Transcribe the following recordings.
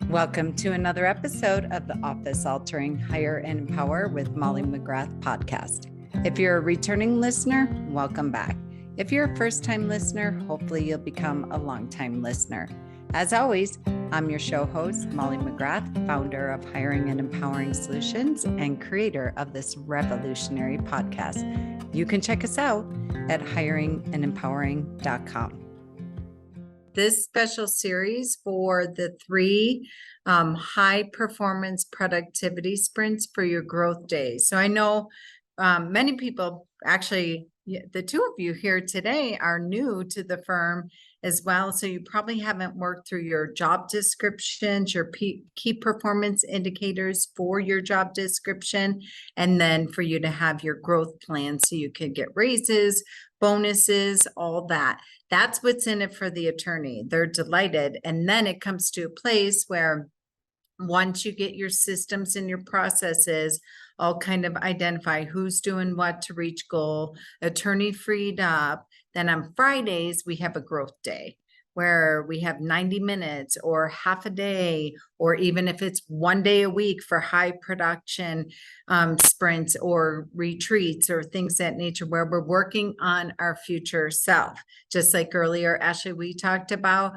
Welcome to another episode of the Office Altering Hire and Empower with Molly McGrath podcast. If you're a returning listener, welcome back. If you're a first-time listener, hopefully you'll become a long-time listener. As always, I'm your show host, Molly McGrath, founder of Hiring and Empowering Solutions and creator of this revolutionary podcast. You can check us out at hiringandempowering.com. This special series for the three high performance productivity sprints for your growth days. So I know many people, actually, the two of you here today are new to the firm as well. So you probably haven't worked through your job descriptions, your key performance indicators for your job description, and then for you to have your growth plan so you can get raises, bonuses, all that. That's what's in it for the attorney. They're delighted. And then it comes to a place where once you get your systems and your processes all kind of identify who's doing what to reach goal, attorney freed up, then on Fridays, we have a growth day where we have 90 minutes or half a day, or even if it's 1 day a week for high production sprints or retreats or things of that nature, where we're working on our future self. Just like earlier, Ashley, we talked about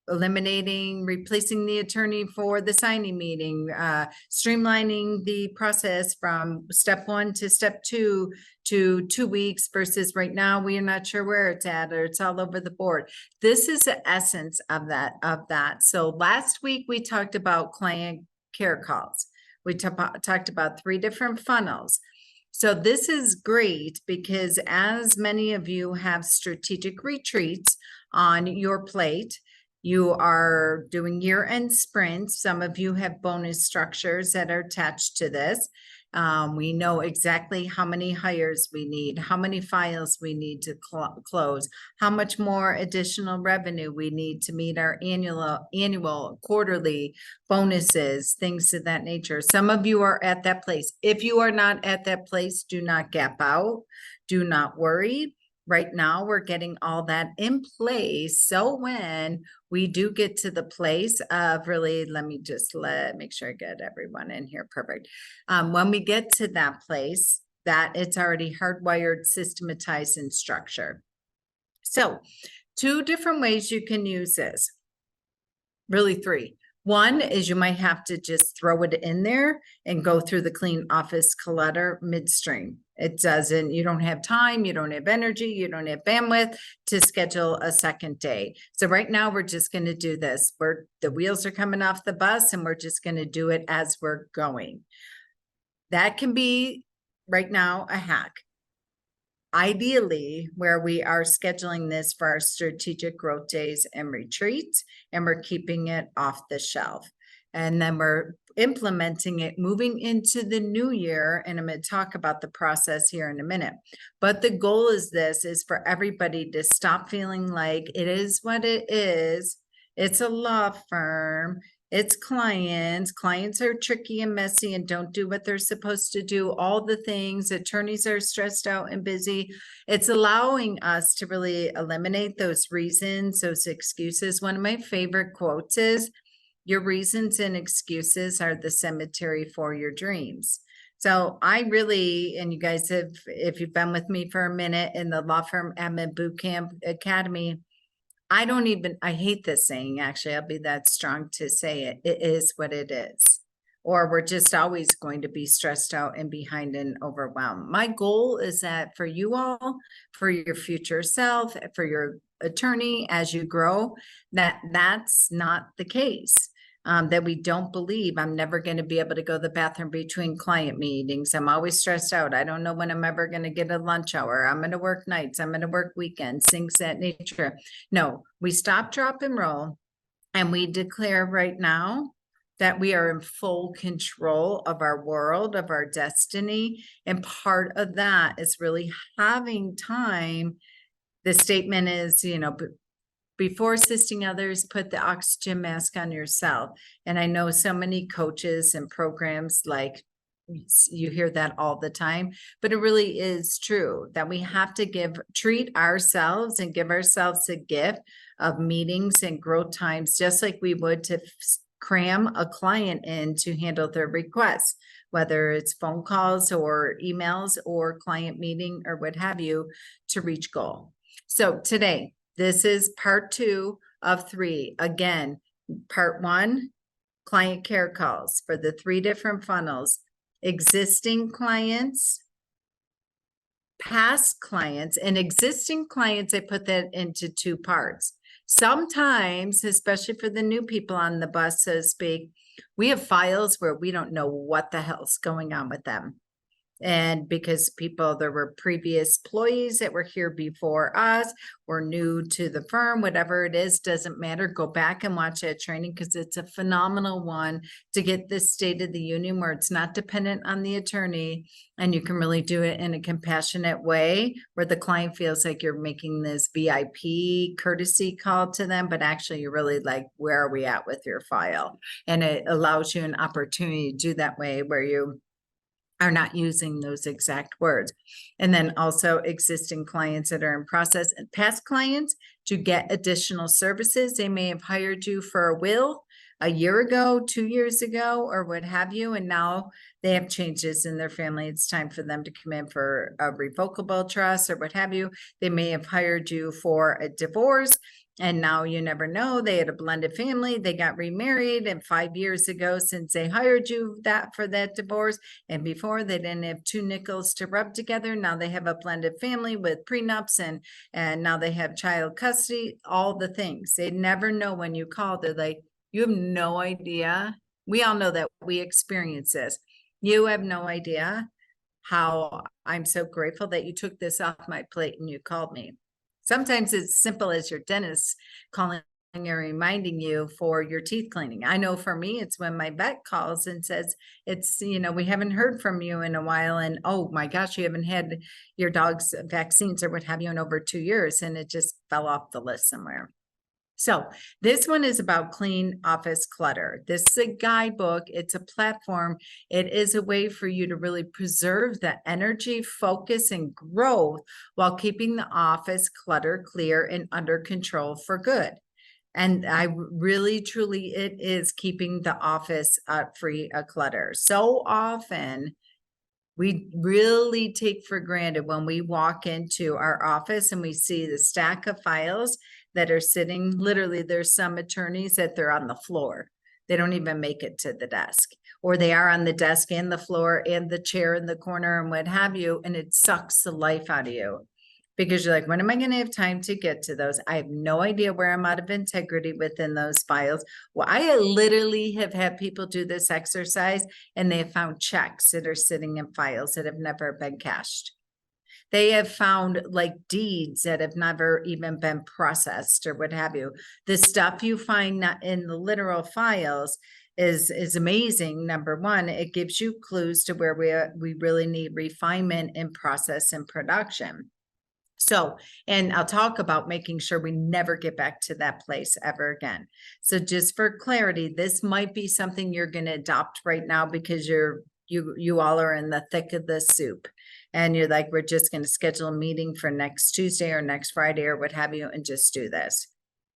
replacing the attorney for the signing meeting, streamlining the process from step 1 to step 2 to 2 weeks versus right now we are not sure where it's at or it's all over the board. This is the essence of that. So last week we talked about client care calls. We talked about 3 different funnels. So this is great because as many of you have strategic retreats on your plate, you are doing year-end sprints. Some of you have bonus structures that are attached to this. We know exactly how many hires we need, how many files we need to close, how much more additional revenue we need to meet our annual, quarterly bonuses, things of that nature. Some of you are at that place. If you are not at that place, do not gap out. Do not worry. Right now, we're getting all that in place. So when we do get to the place of really, let me just make sure I get everyone in here. Perfect. When we get to that place, that it's already hardwired, systematized, and structured. So 2 different ways you can use this. Really 3. One is you might have to just throw it in there and go through the clean office clutter midstream. It doesn't, you don't have time, you don't have energy, you don't have bandwidth to schedule a second day. So right now we're just going to do this. The wheels are coming off the bus and we're just going to do it as we're going. That can be right now a hack. Ideally, where we are scheduling this for our strategic growth days and retreats, and we're keeping it off the shelf. And then we're implementing it, moving into the new year. And I'm going to talk about the process here in a minute. But the goal is for everybody to stop feeling like it is what it is. It's a law firm. It's clients. Clients are tricky and messy and don't do what they're supposed to do. All the things. Attorneys are stressed out and busy. It's allowing us to really eliminate those reasons, those excuses. One of my favorite quotes is, your reasons and excuses are the cemetery for your dreams. So I really, and you guys have, if you've been with me for a minute in the Law Firm Admin Bootcamp Academy, I hate this saying, actually, I'll be that strong to say it. It is what it is. Or we're just always going to be stressed out and behind and overwhelmed. My goal is that for you all, for your future self, for your attorney, as you grow, that's not the case. That we don't believe I'm never going to be able to go to the bathroom between client meetings. I'm always stressed out. I don't know when I'm ever going to get a lunch hour. I'm going to work nights. I'm going to work weekends, things of that nature. No, we stop, drop, and roll. And we declare right now that we are in full control of our world, of our destiny. And part of that is really having time. The statement is, before assisting others, put the oxygen mask on yourself. And I know so many coaches and programs, like you hear that all the time, but it really is true that we have to treat ourselves and give ourselves a gift of meetings and growth times, just like we would to cram a client in to handle their requests, whether it's phone calls or emails or client meeting or what have you, to reach goal. So today, this is part 2 of 3. Again, part 1, client care calls for the 3 different funnels: existing clients, past clients, and existing clients. I put that into 2 parts. Sometimes, especially for the new people on the bus, so to speak, we have files where we don't know what the hell's going on with them. And because there were previous employees that were here before us, or new to the firm, whatever it is, doesn't matter. Go back and watch that training, because it's a phenomenal one to get this State of the Union where it's not dependent on the attorney, and you can really do it in a compassionate way where the client feels like you're making this VIP courtesy call to them, but actually you're really like, where are we at with your file? And it allows you an opportunity to do that way where you are not using those exact words. And then also existing clients that are in process, and past clients to get additional services. They may have hired you for a will a year ago, 2 years ago, or what have you, and now they have changes in their family. It's time for them to come in for a revocable trust or what have you. They may have hired you for a divorce, and now you never know. They had a blended family. They got remarried, and 5 years ago, since they hired you for that divorce, and before they didn't have 2 nickels to rub together. Now they have a blended family with prenups, and now they have child custody, all the things. They never know when you call. They're like, you have no idea. We all know that we experience this. You have no idea how I'm so grateful that you took this off my plate and you called me. Sometimes it's simple as your dentist calling and reminding you for your teeth cleaning. I know for me, it's when my vet calls and says, we haven't heard from you in a while. And oh my gosh, you haven't had your dog's vaccines or what have you in over 2 years. And it just fell off the list somewhere. So this one is about clean office clutter. This is a guidebook. It's a platform. It is a way for you to really preserve the energy, focus, and growth while keeping the office clutter clear and under control for good. And I really, truly, it is keeping the office free of clutter. So often, we really take for granted when we walk into our office and we see the stack of files that are sitting. Literally, there's some attorneys that they're on the floor. They don't even make it to the desk, or they are on the desk and the floor and the chair in the corner and what have you. And it sucks the life out of you, because you're like, when am I going to have time to get to those? I have no idea where I'm out of integrity within those files. Well, I literally have had people do this exercise and they have found checks that are sitting in files that have never been cashed. They have found like deeds that have never even been processed or what have you. The stuff you find not in the literal files is amazing. Number one, it gives you clues to where we really need refinement in process and production. So, and I'll talk about making sure we never get back to that place ever again. So just for clarity, this might be something you're going to adopt right now, because you all are in the thick of the soup, and you're like, we're just going to schedule a meeting for next Tuesday or next Friday or what have you, and just do this.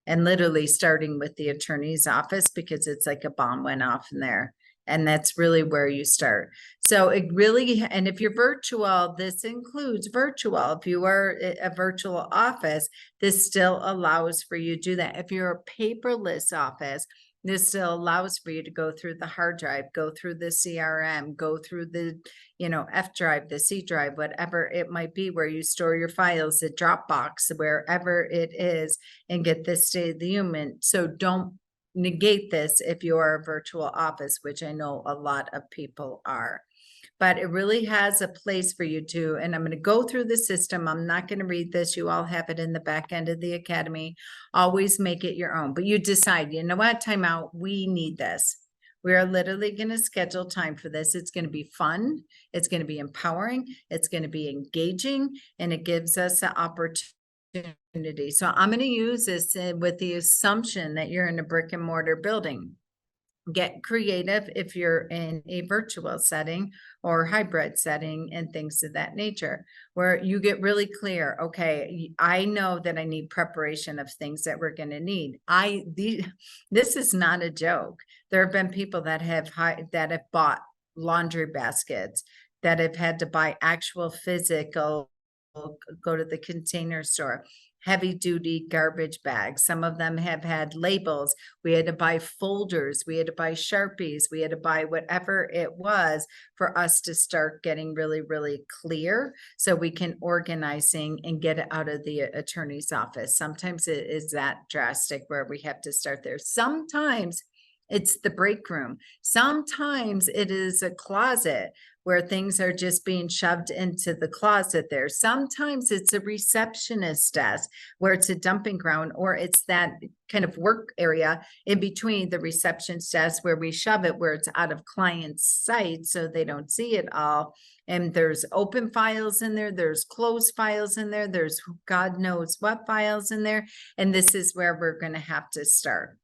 And literally starting with the attorney's office, because it's like a bomb went off in there. And that's really where you start. So it really, and if you're virtual, this includes virtual. If you are a virtual office, this still allows for you to do that. If you're a paperless office, this still allows for you to go through the hard drive, go through the CRM, go through the, F drive, the C drive, whatever it might be, where you store your files, the Dropbox, wherever it is, and get this State of the Union. So don't negate this if you are a virtual office, which I know a lot of people are. But it really has a place for you to, and I'm going to go through the system. I'm not going to read this. You all have it in the back end of the academy. Always make it your own. But you decide, you know what, time out, we need this. We are literally going to schedule time for this. It's going to be fun. It's going to be empowering. It's going to be engaging. And it gives us the opportunity. So I'm going to use this with the assumption that you're in a brick and mortar building. Get creative if you're in a virtual setting or hybrid setting and things of that nature, where you get really clear. Okay, I know that I need preparation of things that we're going to need. This is not a joke. There have been people that have bought laundry baskets, that have had to buy actual physical, go to the container store, heavy duty garbage bags. Some of them have had labels. We had to buy folders. We had to buy Sharpies. We had to buy whatever it was for us to start getting really, really clear so we can organizing and get it out of the attorney's office. Sometimes it is that drastic where we have to start there. Sometimes it's the break room. Sometimes it is a closet where things are just being shoved into the closet there. Sometimes it's a receptionist desk where it's a dumping ground, or it's that kind of work area in between the receptionist desk where we shove it, where it's out of client's sight so they don't see it all. And there's open files in there, there's closed files in there, there's God knows what files in there. And this is where we're going to have to start.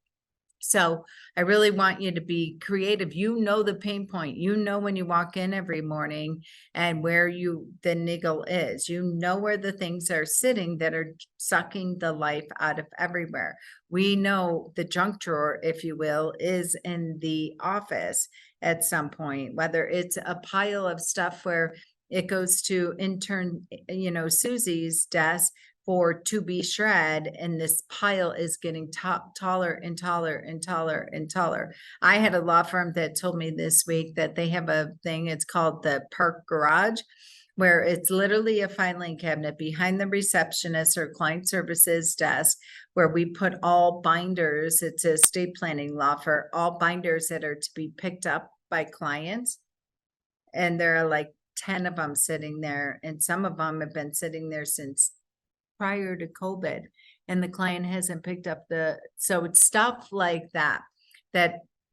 So I really want you to be creative. You know the pain point. You know when you walk in every morning and where the niggle is. You know where the things are sitting that are sucking the life out of everywhere. We know the junk drawer, if you will, is in the office at some point, whether it's a pile of stuff where it goes to intern, Susie's desk for to be shred, and this pile is getting taller and taller and taller and taller. I had a law firm that told me this week that they have a thing, it's called the park garage, where it's literally a filing cabinet behind the receptionist or client services desk, where we put all binders. It's a estate planning law for all binders that are to be picked up by clients. And there are like 10 of them sitting there, and some of them have been sitting there since prior to COVID, and the client hasn't picked up so it's stuff like that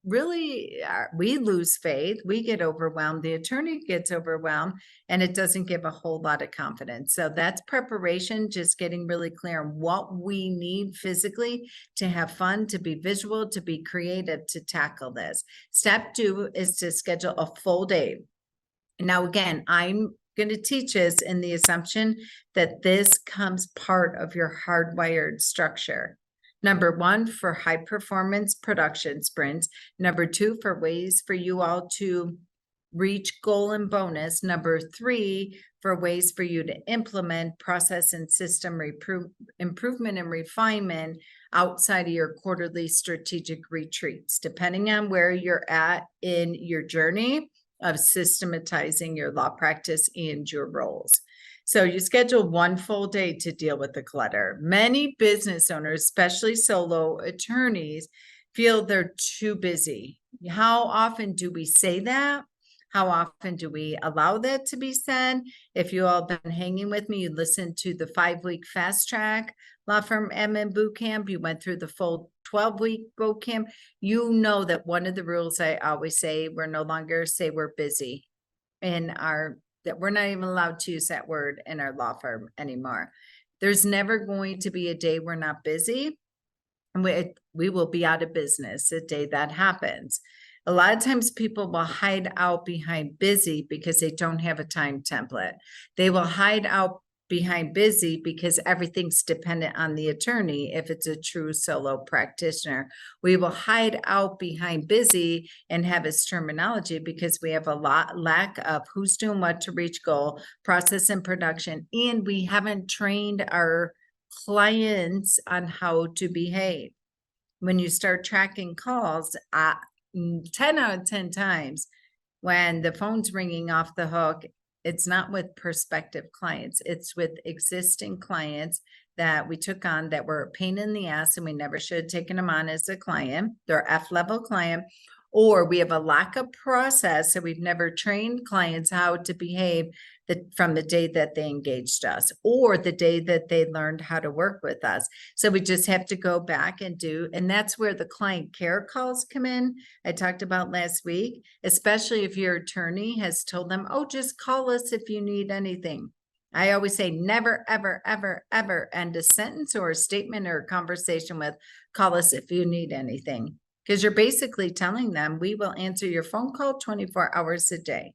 really we lose faith, we get overwhelmed, the attorney gets overwhelmed, and it doesn't give a whole lot of confidence. So that's preparation, just getting really clear on what we need physically to have fun, to be visual, to be creative, to tackle this. Step 2 is to schedule a full day. Now, again, I'm going to teach us in the assumption that this comes part of your hardwired structure. Number 1, for high performance production sprints. Number 2, for ways for you all to reach goal and bonus. Number 3, for ways for you to implement process and system improvement and refinement outside of your quarterly strategic retreats, depending on where you're at in your journey of systematizing your law practice and your roles. So you schedule one full day to deal with the clutter. Many business owners, especially solo attorneys, feel they're too busy. How often do we say that? How often do we allow that to be said? If you all been hanging with me, you listened to the 5-week fast track law firm admin boot camp, you went through the full 12-week boot camp, you know that one of the rules I always say, we're no longer say we're busy that we're not even allowed to use that word in our law firm anymore. There's never going to be a day we're not busy, and we will be out of business the day that happens. A lot of times people will hide out behind busy because they don't have a time template. They will hide out behind busy because everything's dependent on the attorney. If it's a true solo practitioner, we will hide out behind busy and have its terminology because we have a lack of who's doing what to reach goal, process and production, and we haven't trained our clients on how to behave. When you start tracking calls, 10 out of 10 times when the phone's ringing off the hook, it's not with prospective clients. It's with existing clients that we took on that were a pain in the ass and we never should have taken them on as a client. They're F-level client, or we have a lack of process. So we've never trained clients how to behave from the day that they engaged us or the day that they learned how to work with us. So we just have to go back and that's where the client care calls come in. I talked about last week, especially if your attorney has told them, oh, just call us if you need anything. I always say never, ever, ever, ever end a sentence or a statement or a conversation with call us if you need anything. Because you're basically telling them, we will answer your phone call 24 hours a day.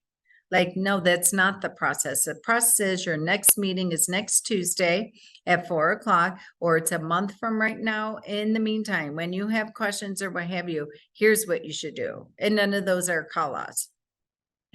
Like, no, that's not the process. The process is your next meeting is next Tuesday at 4 o'clock, or it's a month from right now. In the meantime, when you have questions or what have you, here's what you should do. And none of those are call outs.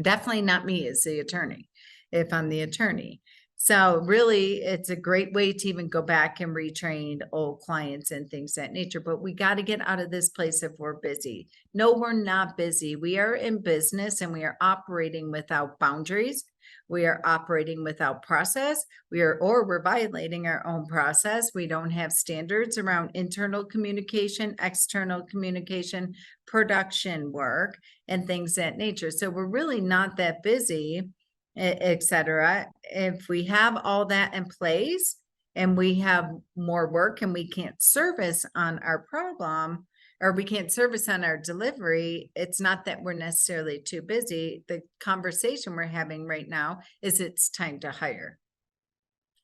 Definitely not me as the attorney, if I'm the attorney. So really, it's a great way to even go back and retrain old clients and things of that nature. But we got to get out of this place if we're busy. No, we're not busy. We are in business and we are operating without boundaries. We are operating without process. We're violating our own process. We don't have standards around internal communication, external communication, production work, and things of that nature. So we're really not that busy, etc. If we have all that in place and we have more work and we can't service on our problem, or we can't service on our delivery, it's not that we're necessarily too busy. The conversation we're having right now is it's time to hire.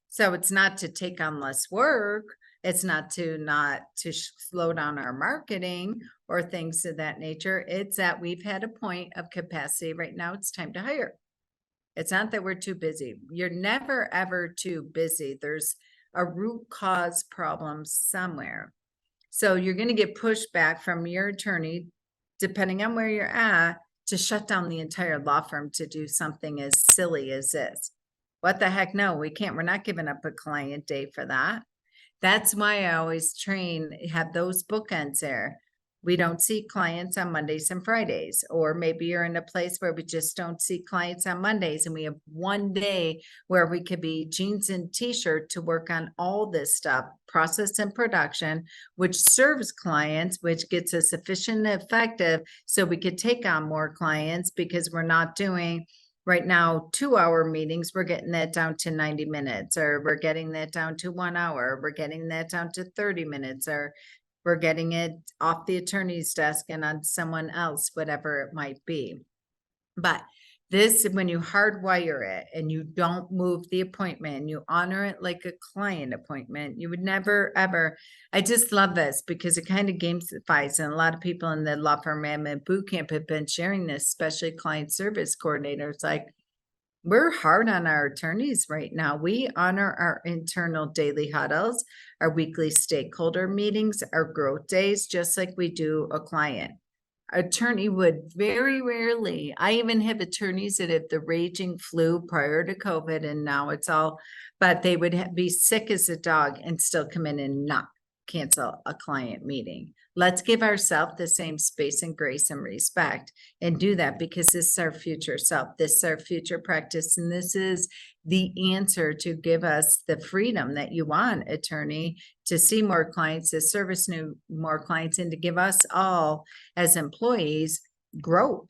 So it's not to take on less work. It's not to slow down our marketing or things of that nature. It's that we've had a point of capacity right now. It's time to hire. It's not that we're too busy. You're never, ever too busy. There's a root cause problem somewhere. So you're going to get pushback from your attorney, depending on where you're at, to shut down the entire law firm to do something as silly as this. What the heck? No, we can't. We're not giving up a client day for that. That's why I always have those bookends there. We don't see clients on Mondays and Fridays, or maybe you're in a place where we just don't see clients on Mondays and we have one day where we could be jeans and t-shirt to work on all this stuff, process and production, which serves clients, which gets us efficient and effective so we could take on more clients, because we're not doing right now 2-hour meetings. We're getting that down to 90 minutes, or we're getting that down to 1 hour. We're getting that down to 30 minutes, or we're getting it off the attorney's desk and on someone else, whatever it might be. But this, when you hardwire it and you don't move the appointment, you honor it like a client appointment, you would never, ever. I just love this because it kind of gamifies, and a lot of people in the law firm admin boot camp have been sharing this, especially client service coordinators. Like, we're hard on our attorneys right now. We honor our internal daily huddles, our weekly stakeholder meetings, our growth days, just like we do a client. Attorney would very rarely, I even have attorneys that had the raging flu prior to COVID, and now it's all, but they would be sick as a dog and still come in and not cancel a client meeting. Let's give ourselves the same space and grace and respect and do that, because this is our future self. This is our future practice. And this is the answer to give us the freedom that you want, attorney, to see more clients, to service more clients, and to give us all as employees growth,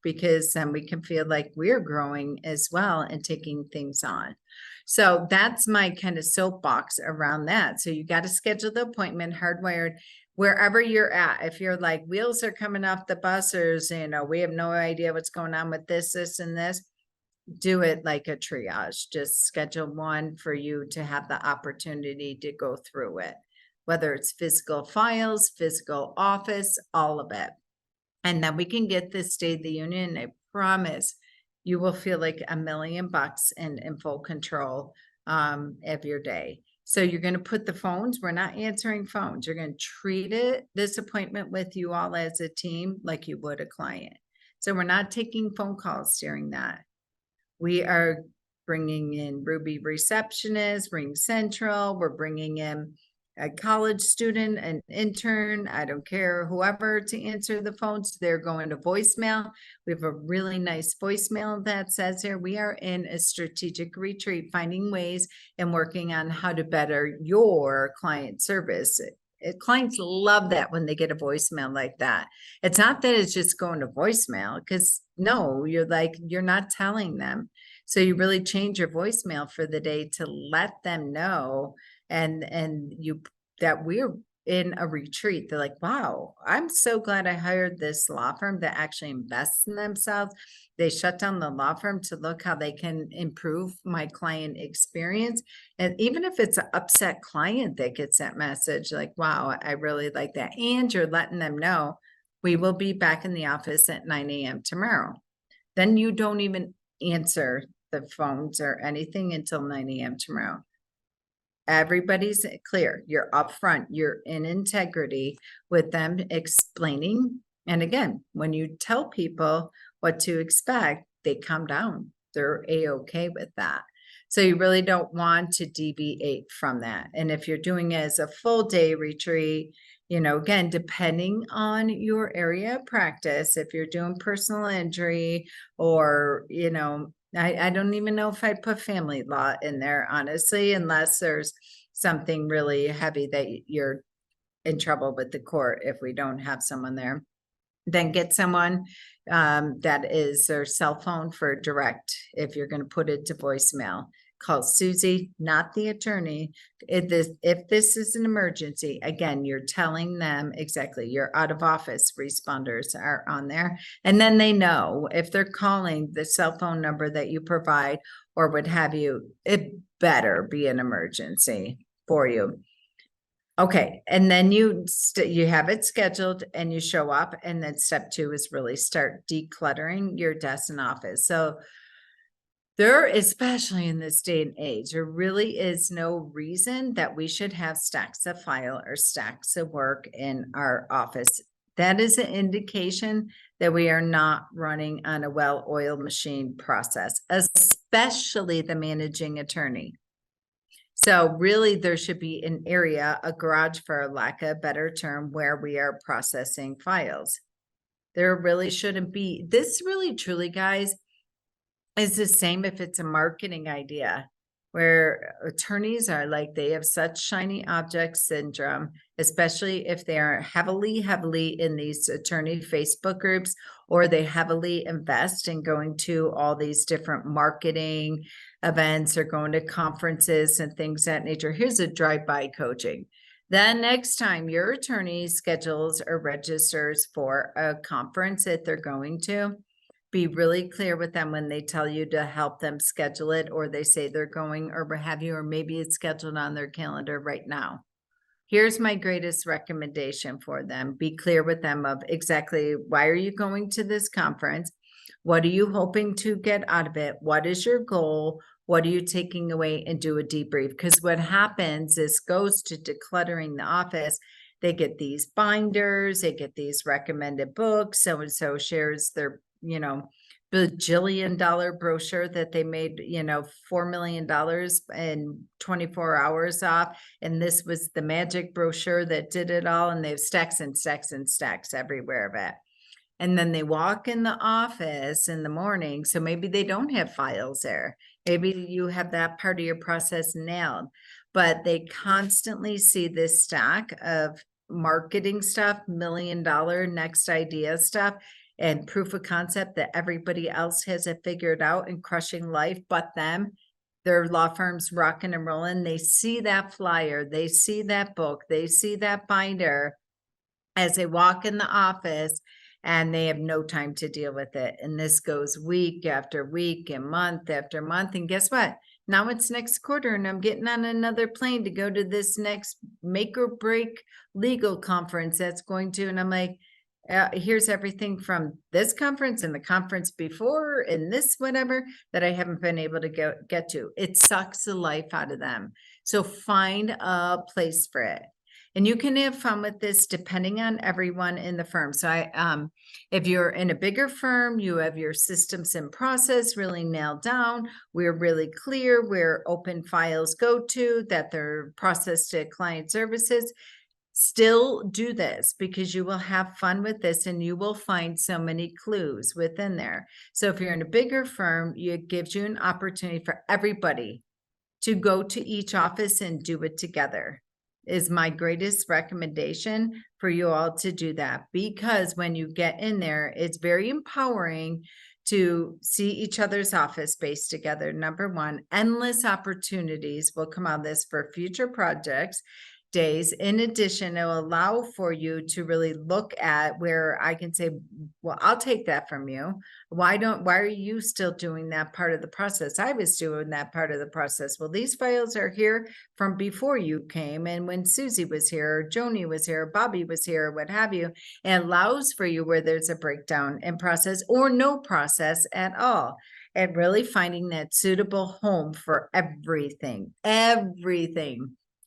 because then we can feel like we're growing as well and taking things on. So that's my kind of soapbox around that. So you got to schedule the appointment, hardwired wherever you're at. If you're like, wheels are coming off the bus, or, we have no idea what's going on with this, and this, do it like a triage. Just schedule one for you to have the opportunity to go through it, whether it's physical files, physical office, all of it. And then we can get this State of the Union. I promise you will feel like $1 million and in full control of your day. So you're going to put the phones, we're not answering phones. You're going to treat this appointment with you all as a team like you would a client. So we're not taking phone calls during that. We are bringing in Ruby receptionist, Ring Central. We're bringing in a college student, an intern, I don't care, whoever, to answer the phones. They're going to voicemail. We have a really nice voicemail that says here, we are in a strategic retreat, finding ways and working on how to better your client service. Clients love that when they get a voicemail like that. It's not that it's just going to voicemail, because no, you're not telling them. So you really change your voicemail for the day to let them know that we're in a retreat. They're like, wow, I'm so glad I hired this law firm that actually invests in themselves. They shut down the law firm to look how they can improve my client experience. And even if it's an upset client that gets that message, like, wow, I really like that. And you're letting them know, We will be back in the office at 9 a.m. tomorrow. Then you don't even answer the phones or anything until 9 a.m. tomorrow. Everybody's clear. You're upfront. You're in integrity with them explaining. And again, when you tell people what to expect, they come down. They're a-okay with that. So you really don't want to deviate from that. And if you're doing it as a full day retreat, you know, again, depending on your area of practice, if you're doing personal injury or, you know, I don't even know if I'd put family law in there, honestly, unless there's something really heavy that you're in trouble with the court if we don't have someone there. Then get someone that is their cell phone for direct. If you're going to put it to voicemail, call Susie, not the attorney. If this is an emergency, again, you're telling them exactly. Your out of office responders are on there, and then they know if they're calling the cell phone number that you provide or what have you, it better be an emergency for you. Okay, and then you have it scheduled and you show up, and then step 2 is really start decluttering your desk and office. So there, especially in this day and age, there really is no reason that we should have stacks of file or stacks of work in our office. That is an indication that we are not running on a well-oiled machine process, especially the managing attorney. So really there should be an area, a garage for a lack of a better term, where we are processing files. There really shouldn't be. This really truly, guys, is the same if it's a marketing idea, where attorneys are like, they have such shiny object syndrome, especially if they are heavily in these attorney Facebook groups, or they heavily invest in going to all these different marketing events or going to conferences and things of that nature. Here's a drive-by coaching. Then next time your attorney schedules or registers for a conference that they're going to, be really clear with them when they tell you to help them schedule it, or they say they're going or what have you, or maybe it's scheduled on their calendar right now. Here's my greatest recommendation for them. Be clear with them of exactly why are you going to this conference? What are you hoping to get out of it? What is your goal? What are you taking away? And do a debrief. Because what happens is goes to decluttering the office. They get these binders, they get these recommended books. So-and-so shares their, you know, bajillion-dollar brochure that they made, you know, $4 million in 24 hours off. And this was the magic brochure that did it all. And they have stacks and stacks and stacks everywhere of it. And then they walk in the office in the morning. So maybe they don't have files there. Maybe you have that part of your process nailed, but they constantly see this stack of marketing stuff, $1 million next idea stuff, and proof of concept that everybody else has it figured out and crushing life but them. Their law firm's rocking and rolling. They see that flyer, they see that book, they see that binder as they walk in the office, and they have no time to deal with it. And this goes week after week and month after month. And guess what? Now it's next quarter and I'm getting on another plane to go to this next make or break legal conference that's going to, and I'm like, here's everything from this conference and the conference before and this whatever that I haven't been able to get to. It sucks the life out of them. So find a place for it. And you can have fun with this depending on everyone in the firm. So if you're in a bigger firm, you have your systems and process really nailed down. We're really clear where open files go to, that they're processed to client services. Still do this because you will have fun with this and you will find so many clues within there. So if you're in a bigger firm, it gives you an opportunity for everybody to go to each office and do it together. Is my greatest recommendation for you all to do that, because when you get in there, it's very empowering to see each other's office space together. Number one, endless opportunities will come out of this for future projects. days. In addition, it will allow for you to really look at where I can say, well, I'll take that from you. Why are you still doing that part of the process? I was doing that part of the process. Well, these files are here from before you came, and when Susie was here, or Joni was here, or Bobby was here, or what have you. It allows for you where there's a breakdown in process or no process at all. And really finding that suitable home for everything,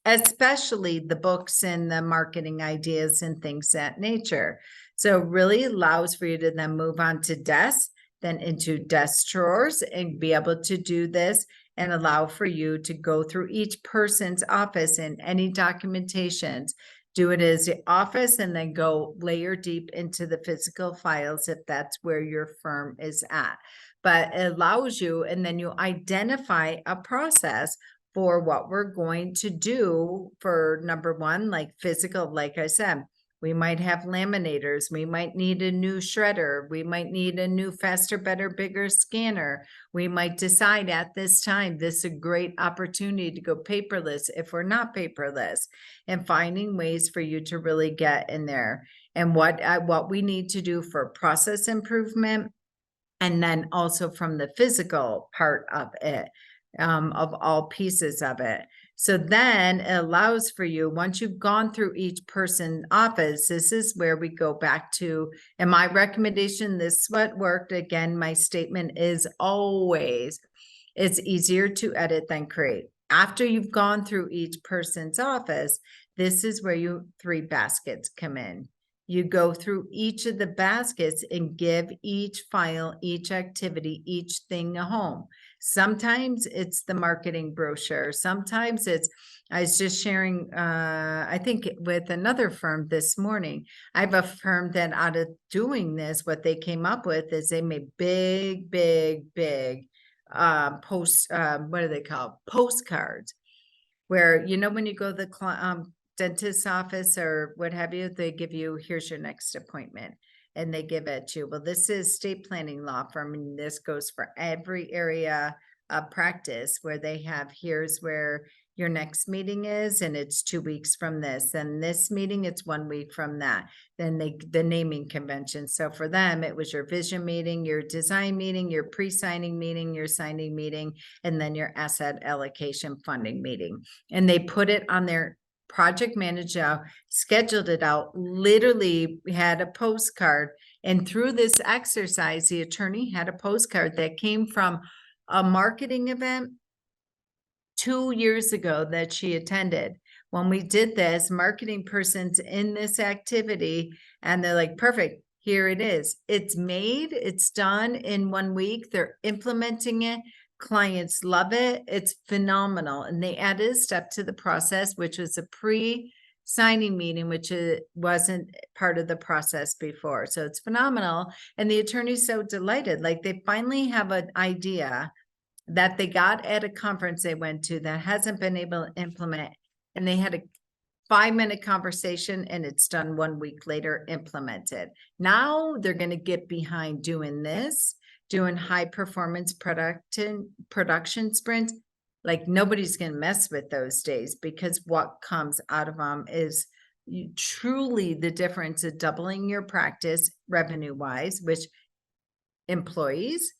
especially the books and the marketing ideas and things that nature. So really allows for you to then move on to desks, then into desk drawers, and be able to do this and allow for you to go through each person's office and any documentations. Do it as the office and then go layer deep into the physical files if that's where your firm is at. But it allows you, and then you identify a process for what we're going to do for number one, like physical, like I said. We might have laminators. We might need a new shredder. We might need a new faster, better, bigger scanner. We might decide at this time, this is a great opportunity to go paperless if we're not paperless, and finding ways for you to really get in there. And what we need to do for process improvement, and then also from the physical part of it, of all pieces of it. So then it allows for you, once you've gone through each person's office, this is where we go back to, and my recommendation, this is what worked. Again, my statement is always, it's easier to edit than create. After you've gone through each person's office, this is where 3 baskets come in. You go through each of the baskets and give each file, each activity, each thing a home. Sometimes it's the marketing brochure. Sometimes I was just sharing, I think with another firm this morning. I have a firm that out of doing this, what they came up with is they made big what do they call postcards, where, when you go to the dentist's office or what have you, they give you, here's your next appointment, and they give it to you. Well, this is estate planning law firm, and this goes for every area of practice, where they have, here's where your next meeting is, and it's 2 weeks from this, and this meeting, it's 1 week from that. Then the naming convention. So for them, it was your vision meeting, your design meeting, your pre-signing meeting, your signing meeting, and then your asset allocation funding meeting. And they put it on their project manager, scheduled it out, literally had a postcard. And through this exercise, the attorney had a postcard that came from a marketing event 2 years ago that she attended. When we did this, marketing person's in this activity, and they're like, perfect, here it is. It's made, it's done in 1 week. They're implementing it. Clients love it. It's phenomenal. And they added a step to the process, which was a pre-signing meeting, which wasn't part of the process before. So it's phenomenal. And the attorney's so delighted. Like, they finally have an idea that they got at a conference they went to that hasn't been able to implement. And they had a 5-minute conversation, and it's done 1 week later, implemented. Now they're going to get behind doing this, doing high performance production sprints. Like, nobody's going to mess with those days, because what comes out of them is truly the difference of doubling your practice revenue wise, which employees,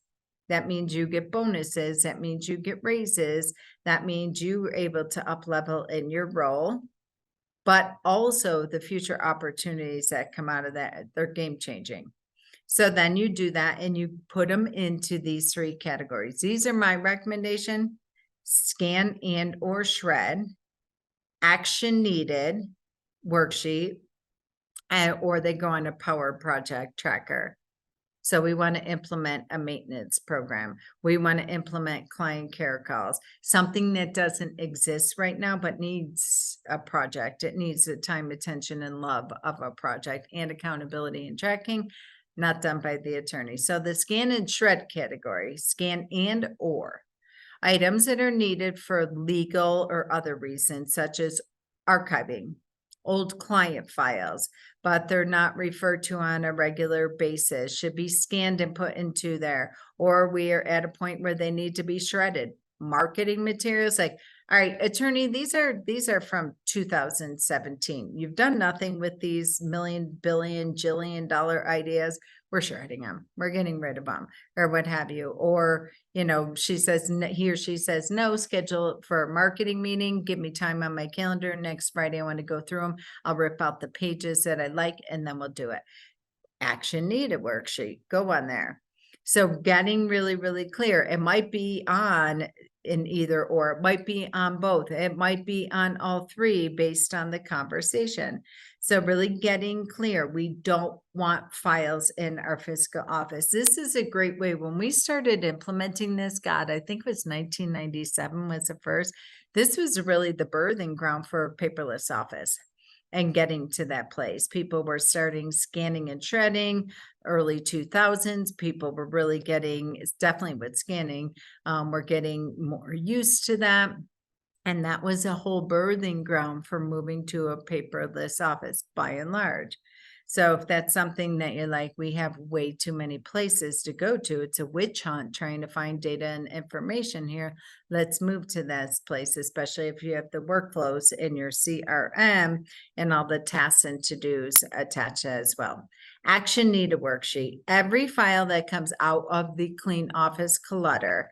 that means you get bonuses, that means you get raises, that means you're able to up level in your role, but also the future opportunities that come out of that, they're game changing. So then you do that and you put them into these 3 categories. These are my recommendation: scan and or shred, action needed worksheet, or they go on a power project tracker. So we want to implement a maintenance program. We want to implement client care calls, something that doesn't exist right now, but needs a project. It needs the time, attention, and love of a project, and accountability and tracking, not done by the attorney. So the scan and shred category: scan and or items that are needed for legal or other reasons, such as archiving old client files, but they're not referred to on a regular basis, should be scanned and put into there. Or we are at a point where they need to be shredded. Marketing materials, like All right, attorney, these are from 2017. You've done nothing with these million, billion, jillion dollar ideas. We're shredding them. We're getting rid of them or what have you. Or, you know, she says, he or she says, no, schedule for a marketing meeting. Give me time on my calendar. Next Friday, I want to go through them. I'll rip out the pages that I like, and then we'll do it. Action needed worksheet. Go on there. So getting really, really clear. It might be on in either or, it might be on both. It might be on all three based on the conversation. So really getting clear. We don't want files in our fiscal office. This is a great way. When we started implementing this, God, I think it was 1997 was the first. This was really the birthing ground for a paperless office. And getting to that place. People were starting scanning and shredding, early 2000s. People were really getting, it's definitely with scanning, we're getting more used to that. And that was a whole birthing ground for moving to a paperless office by and large. So if that's something that you're like, we have way too many places to go to, it's a witch hunt trying to find data and information here. Let's move to this place, especially if you have the workflows in your CRM and all the tasks and to-dos attached as well. Action needed worksheet. Every file that comes out of the clean office clutter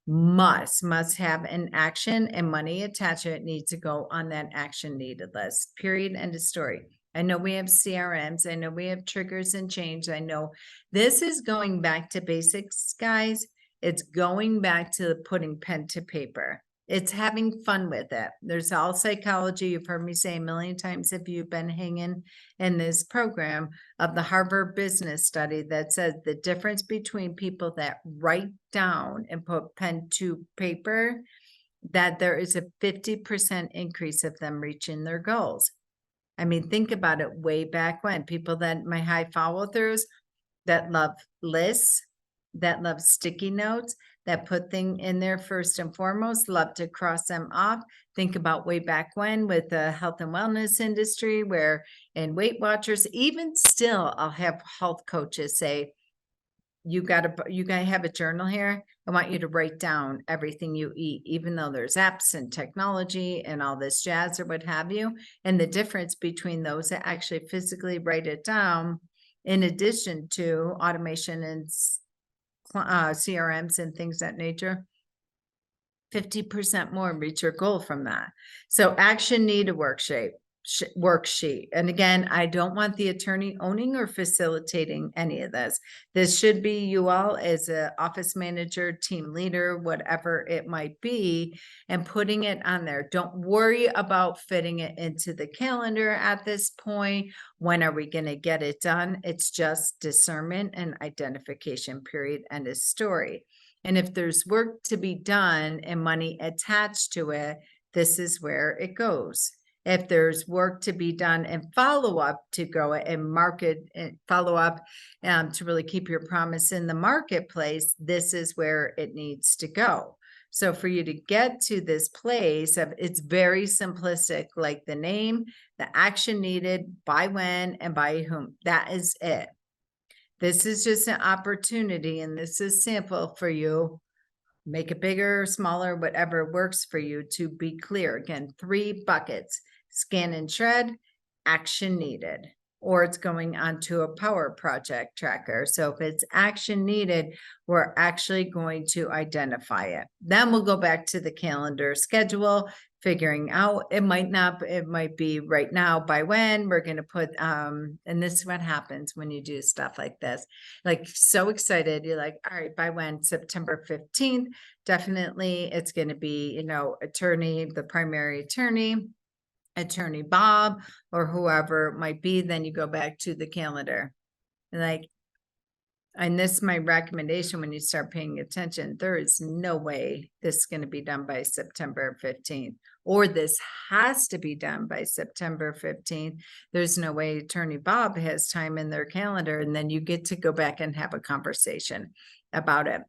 must have an action and money attached to it. Needs to go on that action needed list, period, end of story. I know we have CRMs. I know we have triggers and change. I know this is going back to basics, guys. It's going back to putting pen to paper. It's having fun with it. There's all psychology. You've heard me say a million times if you've been hanging in this program of the Harvard Business Study that says the difference between people that write down and put pen to paper, that there is a 50% increase of them reaching their goals. I mean, think about it way back when people that my high follow throughs that love lists, that love sticky notes, that put thing in there first and foremost, love to cross them off. Think about way back when with the health and wellness industry where in Weight Watchers, even still, I'll have health coaches say, you gotta have a journal here. I want you to write down everything you eat, even though there's apps and technology and all this jazz or what have you. And the difference between those that actually physically write it down, in addition to automation and CRMs and things that nature, 50% more reach your goal from that. So action needed worksheet. And again, I don't want the attorney owning or facilitating any of this. This should be you all as an office manager, team leader, whatever it might be, and putting it on there. Don't worry about fitting it into the calendar at this point. When are we going to get it done? It's just discernment and identification, period, end of story. And if there's work to be done and money attached to it, this is where it goes. If there's work to be done and follow up to go and market and follow up to really keep your promise in the marketplace, this is where it needs to go. So for you to get to this place of, it's very simplistic, like the name, the action needed, by when and by whom. That is it. This is just an opportunity, and this is sample for you. Make it bigger, smaller, whatever works for you to be clear. Again, 3 buckets: scan and shred, action needed, or it's going onto a power project tracker. So if it's action needed, we're actually going to identify it. Then we'll go back to the calendar schedule, figuring out, it might be right now, by when we're going to put, and this is what happens when you do stuff like this, like so excited. You're like, all right, by when? September 15th. Definitely it's going to be, attorney, the primary attorney Bob, or whoever it might be. Then you go back to the calendar. And this is my recommendation when you start paying attention. There is no way this is going to be done by September 15th, or this has to be done by September 15th. There's no way Attorney Bob has time in their calendar, and then you get to go back and have a conversation about it.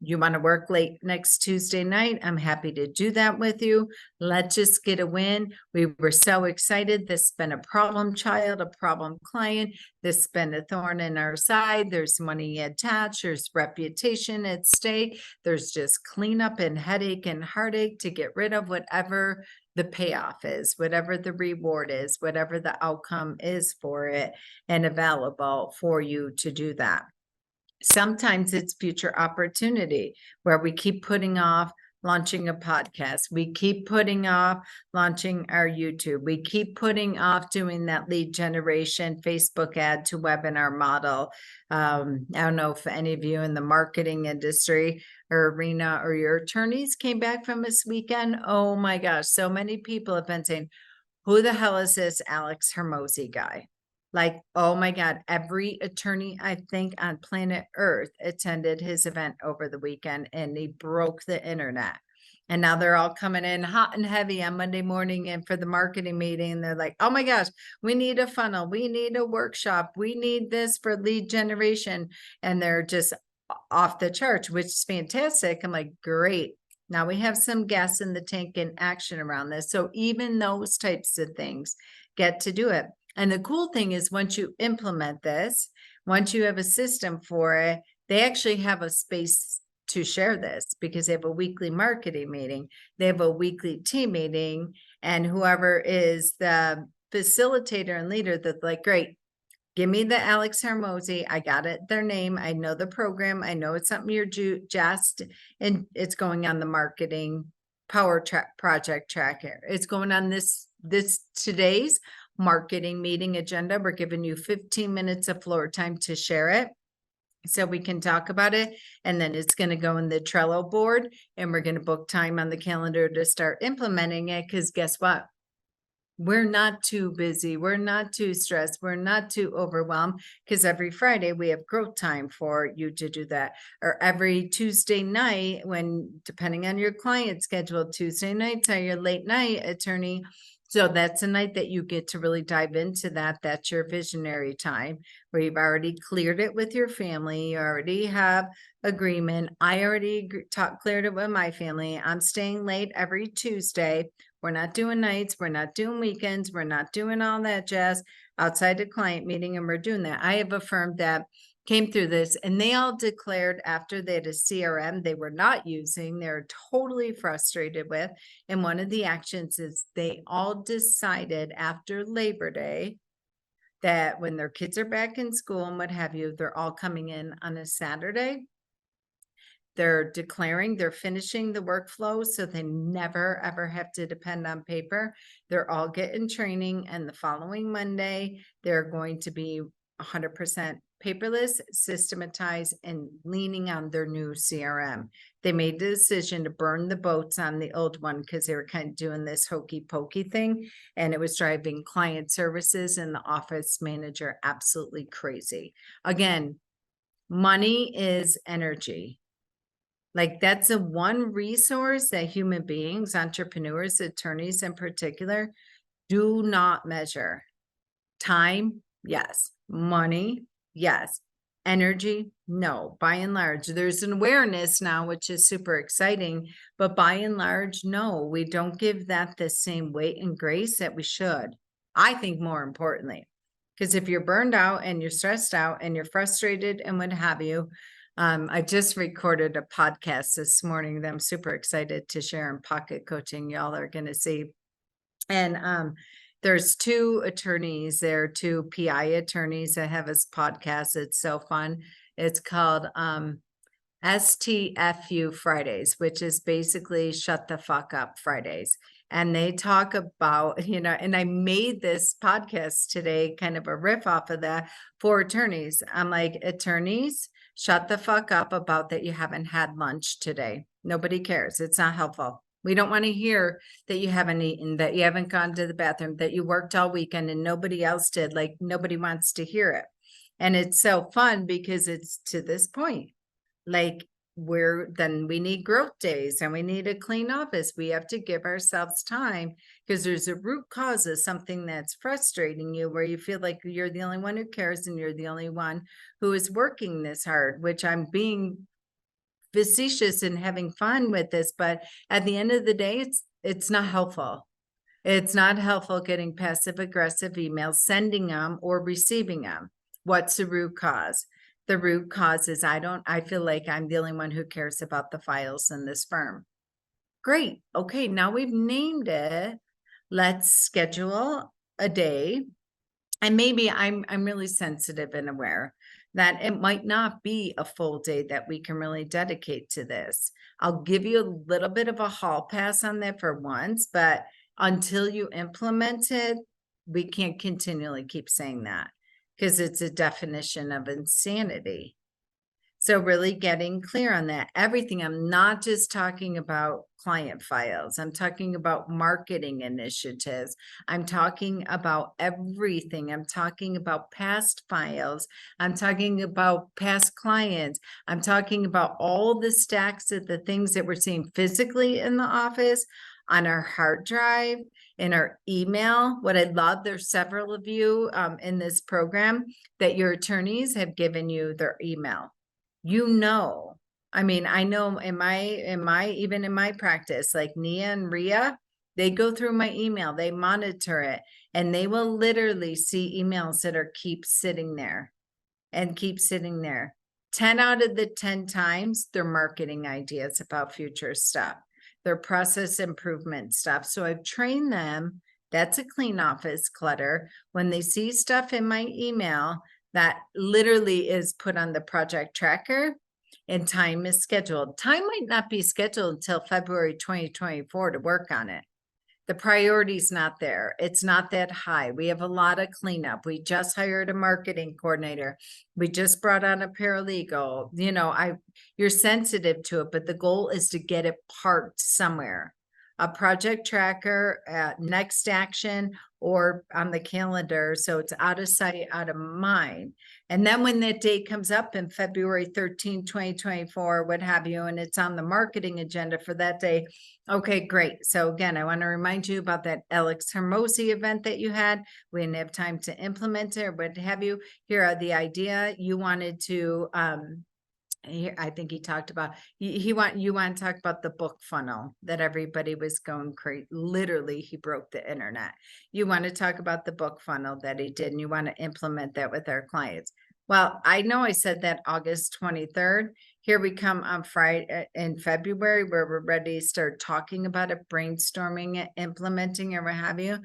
You want to work late next Tuesday night? I'm happy to do that with you. Let's just get a win. We were so excited. This has been a problem child, a problem client. This has been a thorn in our side. There's money attached. There's reputation at stake. There's just cleanup and headache and heartache to get rid of whatever the payoff is, whatever the reward is, whatever the outcome is for it, and available for you to do that. Sometimes it's future opportunity where we keep putting off launching a podcast. We keep putting off launching our YouTube. We keep putting off doing that lead generation Facebook ad to webinar model. I don't know if any of you in the marketing industry or arena or your attorneys came back from this weekend. Oh my gosh, so many people have been saying, who the hell is this Alex Hermosi guy? Like, oh my God, every attorney I think on planet Earth attended his event over the weekend and he broke the internet. And now they're all coming in hot and heavy on Monday morning and for the marketing meeting. They're like, oh my gosh, we need a funnel. We need a workshop. We need this for lead generation. And they're just off the charts, which is fantastic. I'm like, great. Now we have some gas in the tank and action around this. So even those types of things get to do it. And the cool thing is once you implement this, once you have a system for it, they actually have a space to share this because they have a weekly marketing meeting. They have a weekly team meeting, and whoever is the facilitator and leader, that's like, great, give me the Alex Hermosi. I got it, their name. I know the program. I know it's something you're just, and it's going on the marketing power track project tracker. It's going on this today's marketing meeting agenda. We're giving you 15 minutes of floor time to share it so we can talk about it. And then it's going to go in the Trello board and we're going to book time on the calendar to start implementing it. Because guess what? We're not too busy. We're not too stressed. We're not too overwhelmed because every Friday we have growth time for you to do that. Or every Tuesday night when, depending on your client schedule, Tuesday nights are your late night attorney. So that's a night that you get to really dive into that. That's your visionary time where you've already cleared it with your family. You already have agreement. I already cleared it with my family. I'm staying late every Tuesday. We're not doing nights. We're not doing weekends. We're not doing all that jazz outside the client meeting. And we're doing that. I have a firm that came through this and they all declared after they had a CRM they were not using, they're totally frustrated with. And one of the actions is they all decided after Labor Day that when their kids are back in school and what have you, they're all coming in on a Saturday. They're declaring, they're finishing the workflow so they never ever have to depend on paper. They're all getting training, and the following Monday, they're going to be 100% paperless, systematized, and leaning on their new CRM. They made the decision to burn the boats on the old one because they were kind of doing this hokey pokey thing, and it was driving client services and the office manager absolutely crazy. Again, money is energy. Like that's the one resource that human beings, entrepreneurs, attorneys in particular, do not measure. Time, yes. Money, yes. Energy, no. By and large, there's an awareness now, which is super exciting, but by and large, no, we don't give that the same weight and grace that we should. I think more importantly, because if you're burned out and you're stressed out and you're frustrated and what have you, I just recorded a podcast this morning that I'm super excited to share in Pocket Coaching. Y'all are going to see. And there's two attorneys there, two PI attorneys that have this podcast. It's so fun. It's called STFU Fridays, which is basically shut the fuck up Fridays. And they talk about, and I made this podcast today, kind of a riff off of that for attorneys. I'm like, attorneys, shut the fuck up about that you haven't had lunch today. Nobody cares. It's not helpful. We don't want to hear that you haven't eaten, that you haven't gone to the bathroom, that you worked all weekend and nobody else did. Like nobody wants to hear it. And it's so fun because it's to this point. Like then we need growth days and we need a clean office. We have to give ourselves time because there's a root cause of something that's frustrating you where you feel like you're the only one who cares and you're the only one who is working this hard, which I'm being facetious and having fun with this, but at the end of the day, it's not helpful. It's not helpful getting passive aggressive emails, sending them or receiving them. What's the root cause? The root cause is I feel like I'm the only one who cares about the files in this firm. Great. Okay, now we've named it. Let's schedule a day. And maybe I'm really sensitive and aware that it might not be a full day that we can really dedicate to this. I'll give you a little bit of a hall pass on that for once, but until you implement it, we can't continually keep saying that because it's a definition of insanity. So really getting clear on that. Everything. I'm not just talking about client files. I'm talking about marketing initiatives. I'm talking about everything. I'm talking about past files. I'm talking about past clients. I'm talking about all the stacks of the things that we're seeing physically in the office, on our hard drive, in our email. What I love, there's several of you in this program that your attorneys have given you their email. I mean, I know even in my practice, like Nia and Ria, they go through my email, they monitor it, and they will literally see emails that are keep sitting there and keep sitting there. 10 out of the 10 times, they're marketing ideas about future stuff, their process improvement stuff. So I've trained them. That's a clean office clutter. When they see stuff in my email that literally is put on the project tracker and time is scheduled. Time might not be scheduled until February 2024 to work on it. The priority's not there. It's not that high. We have a lot of cleanup. We just hired a marketing coordinator. We just brought on a paralegal. You're sensitive to it, but the goal is to get it parked somewhere. A project tracker, next action, or on the calendar, so it's out of sight, out of mind. And then when that date comes up in February 13, 2024, what have you, and it's on the marketing agenda for that day, okay, great. So again, I want to remind you about that Alex Hermosi event that you had. We didn't have time to implement it, or what have you. Here are the idea. You wanted to, I think he talked about, you want to talk about the book funnel that everybody was going crazy. Literally, he broke the internet. You want to talk about the book funnel that he did, and you want to implement that with our clients. Well, I know I said that August 23rd. Here we come on Friday in February, where we're ready to start talking about it, brainstorming it, implementing, or what have you.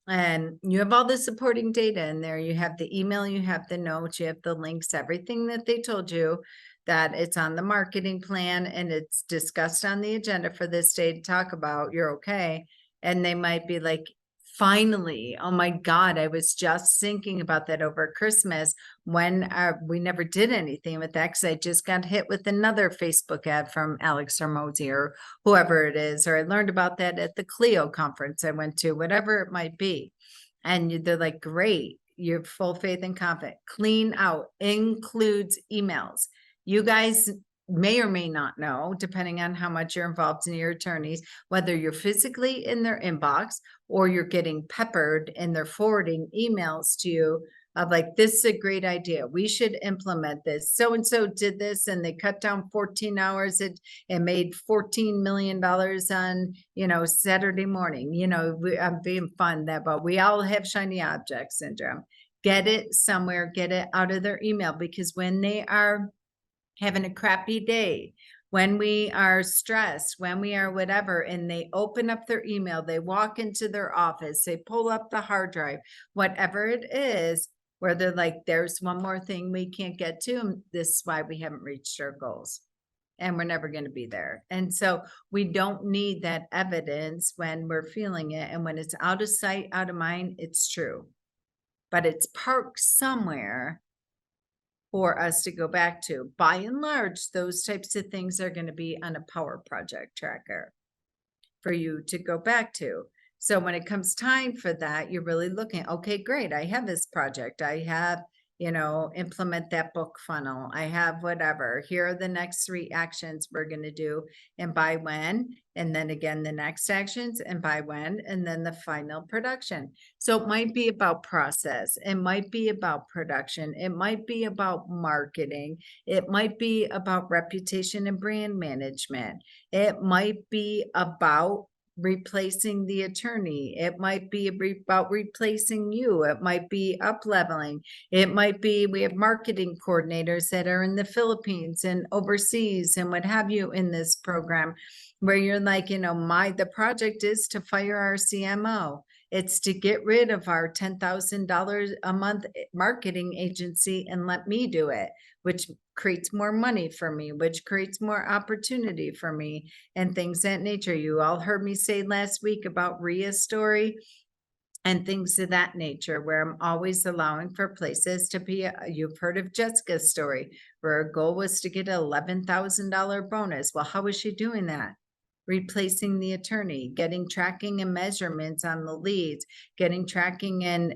And you have all the supporting data in there. You have the email, you have the notes, you have the links, everything that they told you, that it's on the marketing plan and it's discussed on the agenda for this day to talk about. You're okay. And they might be like, finally, oh my God, I was just thinking about that over Christmas when we never did anything with that because I just got hit with another Facebook ad from Alex Hermosi or whoever it is, or I learned about that at the Clio conference I went to, whatever it might be. And they're like, great, you have full faith and confidence. Clean out includes emails. You guys may or may not know, depending on how much you're involved in your attorneys, whether you're physically in their inbox or you're getting peppered and they're forwarding emails to you of like, this is a great idea. We should implement this. So-and-so did this and they cut down 14 hours and made $14 million on, Saturday morning. I'm being fun that, but we all have shiny object syndrome. Get it somewhere, get it out of their email, because when they are having a crappy day, when we are stressed, when we are whatever, and they open up their email, they walk into their office, they pull up the hard drive, whatever it is, where they're like, there's one more thing we can't get to. And this is why we haven't reached our goals and we're never going to be there. And so we don't need that evidence when we're feeling it. And when it's out of sight, out of mind, it's true, but it's parked somewhere for us to go back to. By and large, those types of things are going to be on a power project tracker for you to go back to. So when it comes time for that, you're really looking, okay, great. I have this project. I have, implement that book funnel. I have whatever. Here are the next 3 actions we're going to do and by when, and then again, the next actions and by when, and then the final production. So it might be about process. It might be about production. It might be about marketing. It might be about reputation and brand management. It might be about replacing the attorney. It might be about replacing you. It might be up leveling. It might be, we have marketing coordinators that are in the Philippines and overseas and what have you in this program, where you're like, the project is to fire our CMO. It's to get rid of our $10,000 a month marketing agency and let me do it, which creates more money for me, which creates more opportunity for me, and things of that nature. You all heard me say last week about Ria's story and things of that nature, where I'm always allowing for places to be. You've heard of Jessica's story, where her goal was to get an $11,000 bonus. Well, how was she doing that? Replacing the attorney, getting tracking and measurements on the leads, getting tracking and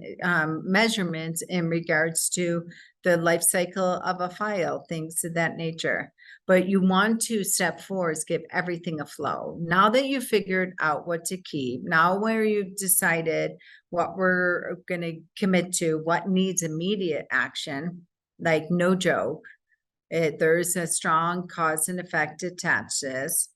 measurements in regards to the life cycle of a file, things of that nature. But you want to step forward, give everything a flow. Now that you've figured out what to keep, now where you've decided what we're going to commit to, what needs immediate action, like no joke, there's a strong cause and effect attached to this.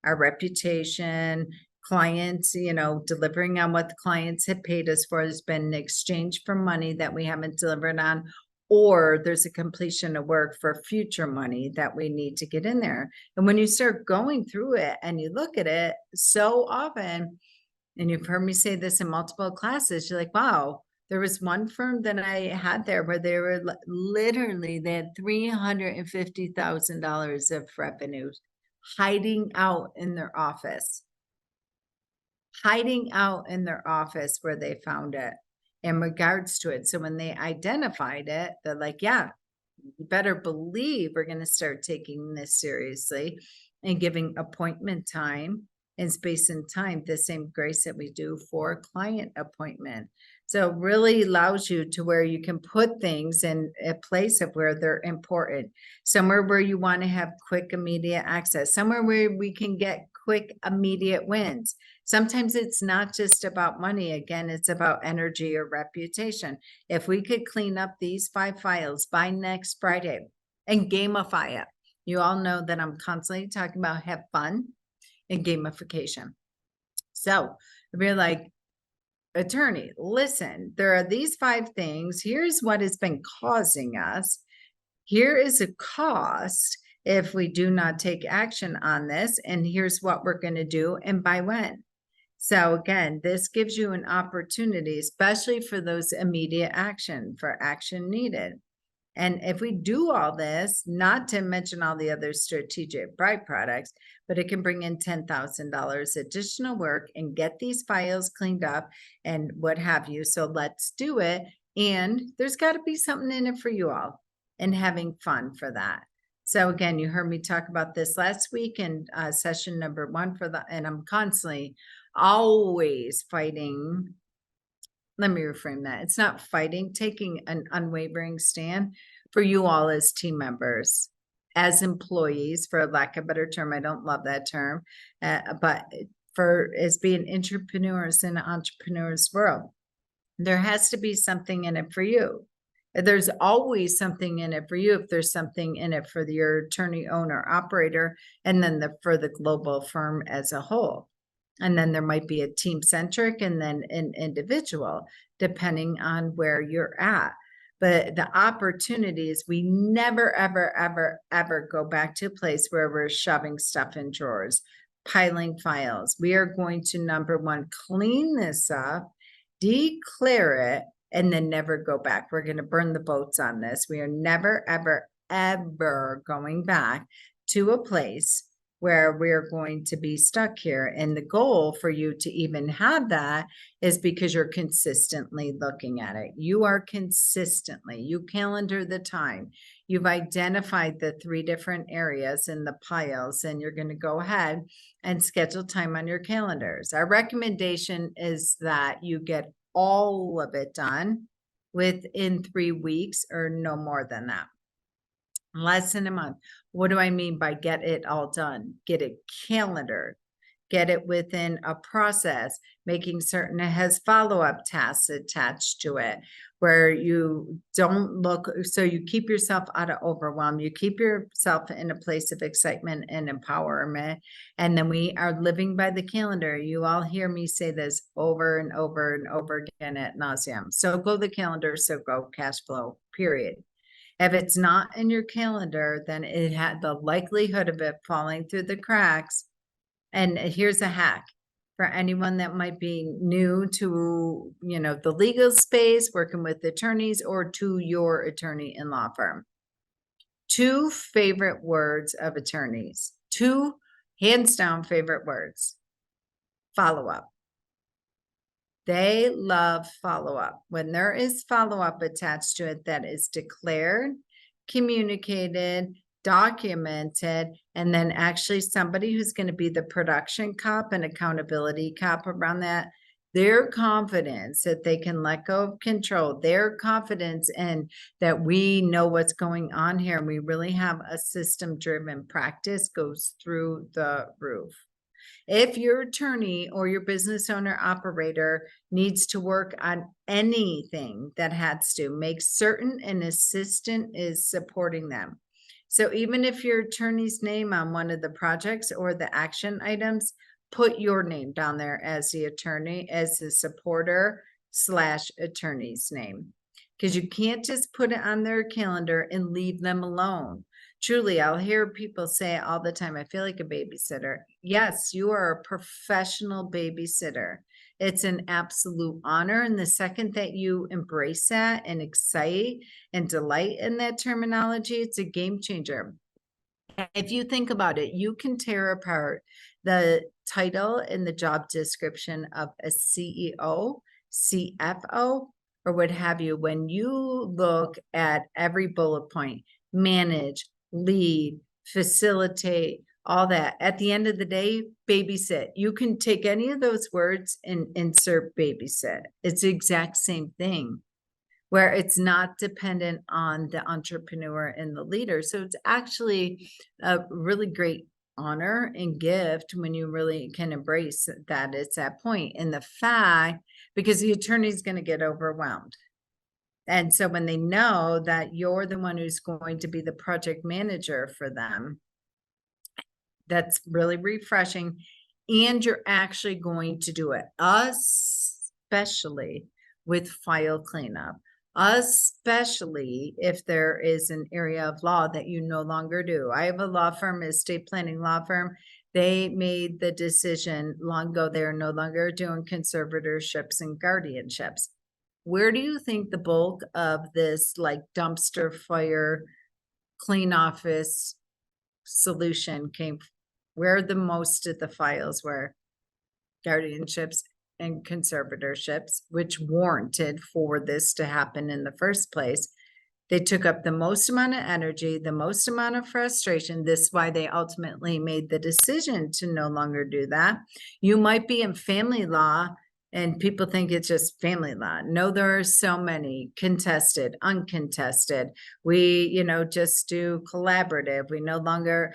Our reputation, clients, delivering on what the clients have paid us for has been in exchange for money that we haven't delivered on, or there's a completion of work for future money that we need to get in there. And when you start going through it and you look at it so often, and you've heard me say this in multiple classes, you're like, wow, there was one firm that I had there where they were literally, they had $350,000 of revenue hiding out in their office where they found it in regards to it. So when they identified it, they're like, yeah, you better believe we're going to start taking this seriously and giving appointment time and space and time the same grace that we do for client appointment. So it really allows you to where you can put things in a place of where they're important, somewhere where you want to have quick, immediate access, somewhere where we can get quick, immediate wins. Sometimes it's not just about money. Again, it's about energy or reputation. If we could clean up these 5 files by next Friday and gamify it, you all know that I'm constantly talking about have fun and gamification. So we're like, attorney, listen, there are these 5 things. Here's what has been causing us. Here is a cost if we do not take action on this. And here's what we're going to do and by when. So again, this gives you an opportunity, especially for those immediate action, for action needed. And if we do all this, not to mention all the other strategic byproducts, but it can bring in $10,000 additional work and get these files cleaned up and what have you. So let's do it. And there's got to be something in it for you all and having fun for that. So again, you heard me talk about this last week in session number 1 and I'm constantly always fighting. Let me reframe that. It's not fighting, taking an unwavering stand for you all as team members, as employees, for lack of a better term. I don't love that term, but as being entrepreneurs in an entrepreneur's world, there has to be something in it for you. There's always something in it for you if there's something in it for your attorney, owner, operator, and then for the global firm as a whole. And then there might be a team centric and then an individual, depending on where you're at. But the opportunities, we never, ever, ever, ever go back to a place where we're shoving stuff in drawers, piling files. We are going to, number 1, clean this up, declare it, and then never go back. We're going to burn the boats on this. We are never, ever, ever going back to a place where we're going to be stuck here. And the goal for you to even have that is because you're consistently looking at it. You are consistently, you calendar the time. You've identified the 3 different areas in the piles, and you're going to go ahead and schedule time on your calendars. Our recommendation is that you get all of it done within 3 weeks or no more than that. Less than a month. What do I mean by get it all done? Get it calendared. Get it within a process, making certain it has follow-up tasks attached to it, where you don't look, so you keep yourself out of overwhelm, you keep yourself in a place of excitement and empowerment, and then we are living by the calendar. You all hear me say this over and over and over again ad nauseam. So go the calendar, so go cash flow, period. If it's not in your calendar, then it had the likelihood of it falling through the cracks. And here's a hack for anyone that might be new to, the legal space, working with attorneys, or to your attorney in law firm. 2 favorite words of attorneys, 2 hands down favorite words: follow-up. They love follow-up. When there is follow-up attached to it that is declared, communicated, documented, and then actually somebody who's going to be the production cop and accountability cop around that, their confidence that they can let go of control, their confidence in that we know what's going on here, and we really have a system-driven practice, goes through the roof. If your attorney or your business owner operator needs to work on anything that has to, make certain an assistant is supporting them. So even if your attorney's name on one of the projects or the action items, put your name down there as the attorney, as the supporter / attorney's name. Because you can't just put it on their calendar and leave them alone. Truly, I'll hear people say all the time, I feel like a babysitter. Yes, you are a professional babysitter. It's an absolute honor. And the second that you embrace that and excite and delight in that terminology, it's a game changer. If you think about it, you can tear apart the title and the job description of a CEO, CFO, or what have you. When you look at every bullet point, manage, lead, facilitate, all that. At the end of the day, babysit. You can take any of those words and insert babysit. It's the exact same thing, where it's not dependent on the entrepreneur and the leader. So it's actually a really great honor and gift when you really can embrace that it's that point. And the fact, because the attorney is going to get overwhelmed. And so when they know that you're the one who's going to be the project manager for them, that's really refreshing. And you're actually going to do it, especially with file cleanup, especially if there is an area of law that you no longer do. I have a law firm, estate planning law firm. They made the decision long ago, they're no longer doing conservatorships and guardianships. Where do you think the bulk of this like dumpster fire, clean office solution came from? Where the most of the files were? Guardianships and conservatorships, which warranted for this to happen in the first place. They took up the most amount of energy, the most amount of frustration. This is why they ultimately made the decision to no longer do that. You might be in family law and people think it's just family law. No, there are so many: contested, uncontested. We, just do collaborative. We no longer,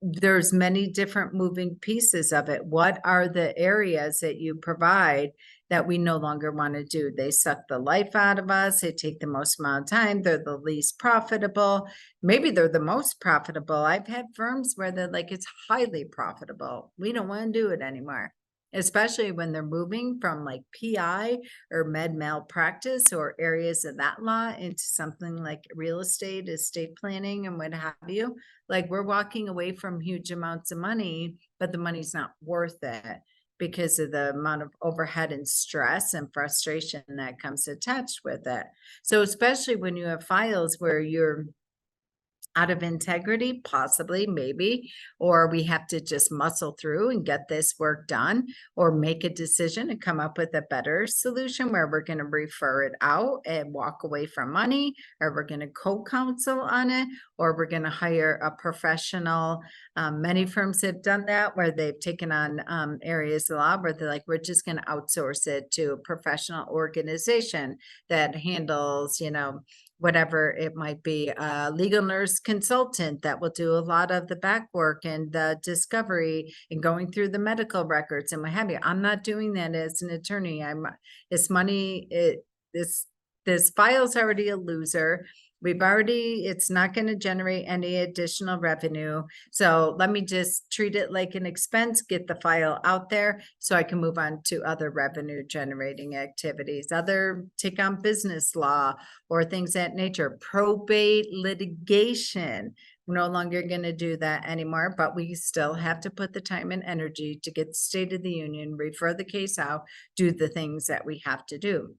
there's many different moving pieces of it. What are the areas that you provide that we no longer want to do? They suck the life out of us. They take the most amount of time. They're the least profitable. Maybe they're the most profitable. I've had firms where they're like, it's highly profitable. We don't want to do it anymore, especially when they're moving from like PI or med malpractice or areas of that law into something like real estate, estate planning, and what have you. Like, we're walking away from huge amounts of money, but the money's not worth it because of the amount of overhead and stress and frustration that comes attached with it. So especially when you have files where you're out of integrity, possibly, maybe, or we have to just muscle through and get this work done, or make a decision and come up with a better solution where we're going to refer it out and walk away from money, or we're going to co-counsel on it, or we're going to hire a professional. Many firms have done that where they've taken on areas of law where they're like, we're just going to outsource it to a professional organization that handles, whatever it might be, a legal nurse consultant that will do a lot of the back work and the discovery and going through the medical records and what have you. I'm not doing that as an attorney. It's money. This file's already a loser. It's not going to generate any additional revenue. So let me just treat it like an expense, get the file out there so I can move on to other revenue generating activities, take on business law or things that nature, probate litigation. We're no longer going to do that anymore, but we still have to put the time and energy to get the State of the Union, refer the case out, do the things that we have to do.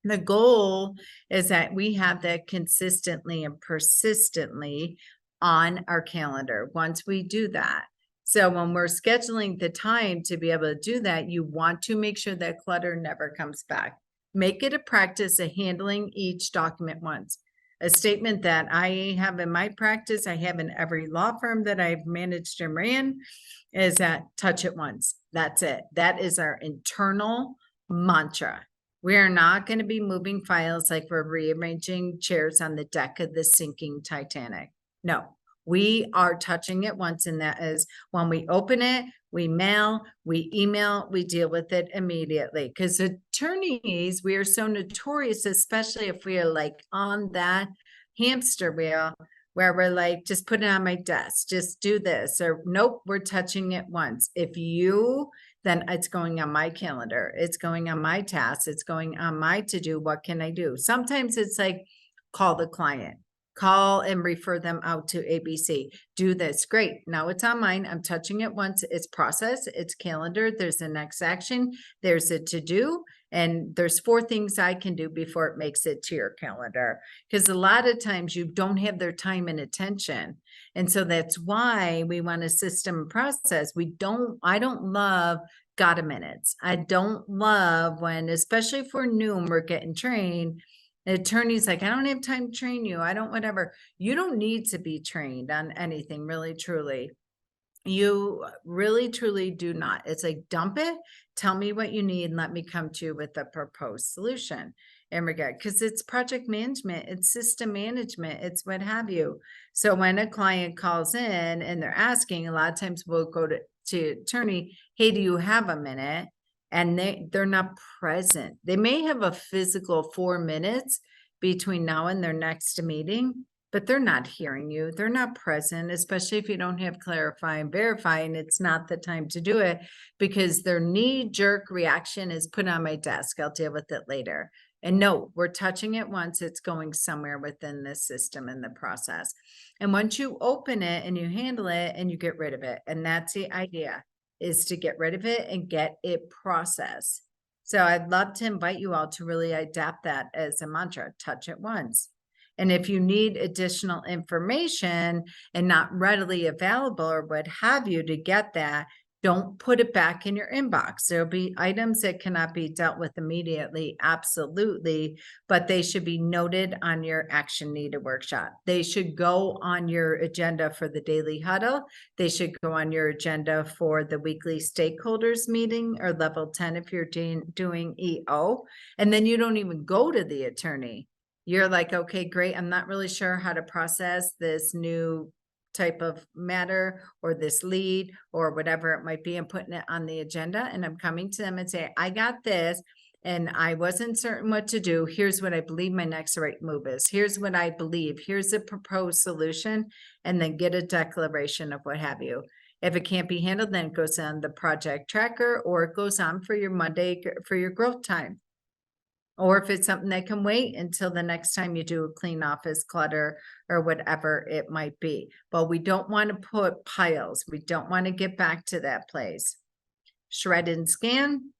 The goal is that we have that consistently and persistently on our calendar once we do that. So when we're scheduling the time to be able to do that, you want to make sure that clutter never comes back. Make it a practice of handling each document once. A statement that I have in my practice, I have in every law firm that I've managed and ran, is that touch it once. That's it. That is our internal mantra. We are not going to be moving files like we're rearranging chairs on the deck of the sinking Titanic. No, we are touching it once, and that is when we open it, we mail, we email, we deal with it immediately. Because attorneys, we are so notorious, especially if we are like on that hamster wheel where we're like, just put it on my desk, just do this, or nope, we're touching it once. Then it's going on my calendar. It's going on my tasks. It's going on my to-do. What can I do? Sometimes it's like, call the client, call and refer them out to ABC. Do this. Great. Now it's on mine. I'm touching it once. It's process. It's calendar. There's the next action. There's a to-do. And there's 4 things I can do before it makes it to your calendar. Because a lot of times you don't have their time and attention. And so that's why we want a system and process. I don't love gotta minutes. I don't love when, especially for new and we're getting trained, the attorney's like, I don't have time to train you. I don't, whatever. You don't need to be trained on anything, really, truly. You really, truly do not. It's like, dump it, tell me what you need, and let me come to you with a proposed solution in regard, because it's project management, it's system management, it's what have you. So when a client calls in and they're asking, a lot of times we'll go to attorney, hey, do you have a minute? And they're not present. They may have a physical 4 minutes between now and their next meeting, but they're not hearing you. They're not present, especially if you don't have clarify and verify, and it's not the time to do it because their knee-jerk reaction is put on my desk. I'll deal with it later. And no, we're touching it once. It's going somewhere within the system and the process. And once you open it and you handle it and you get rid of it, and that's the idea, is to get rid of it and get it processed. So I'd love to invite you all to really adapt that as a mantra, touch it once. And if you need additional information and not readily available or what have you to get that, don't put it back in your inbox. There'll be items that cannot be dealt with immediately, absolutely, but they should be noted on your action needed workshop. They should go on your agenda for the daily huddle. They should go on your agenda for the weekly stakeholders meeting or level 10 if you're doing EO. And then you don't even go to the attorney. You're like, okay, great. I'm not really sure how to process this new type of matter or this lead or whatever it might be, and putting it on the agenda. And I'm coming to them and say, I got this and I wasn't certain what to do. Here's what I believe my next right move is. Here's what I believe. Here's a proposed solution, and then get a declaration of what have you. If it can't be handled, then it goes on the project tracker or it goes on for your Monday for your growth time. Or if it's something that can wait until the next time you do a clean office clutter or whatever it might be. But we don't want to put piles. We don't want to get back to that place. Shred and scan.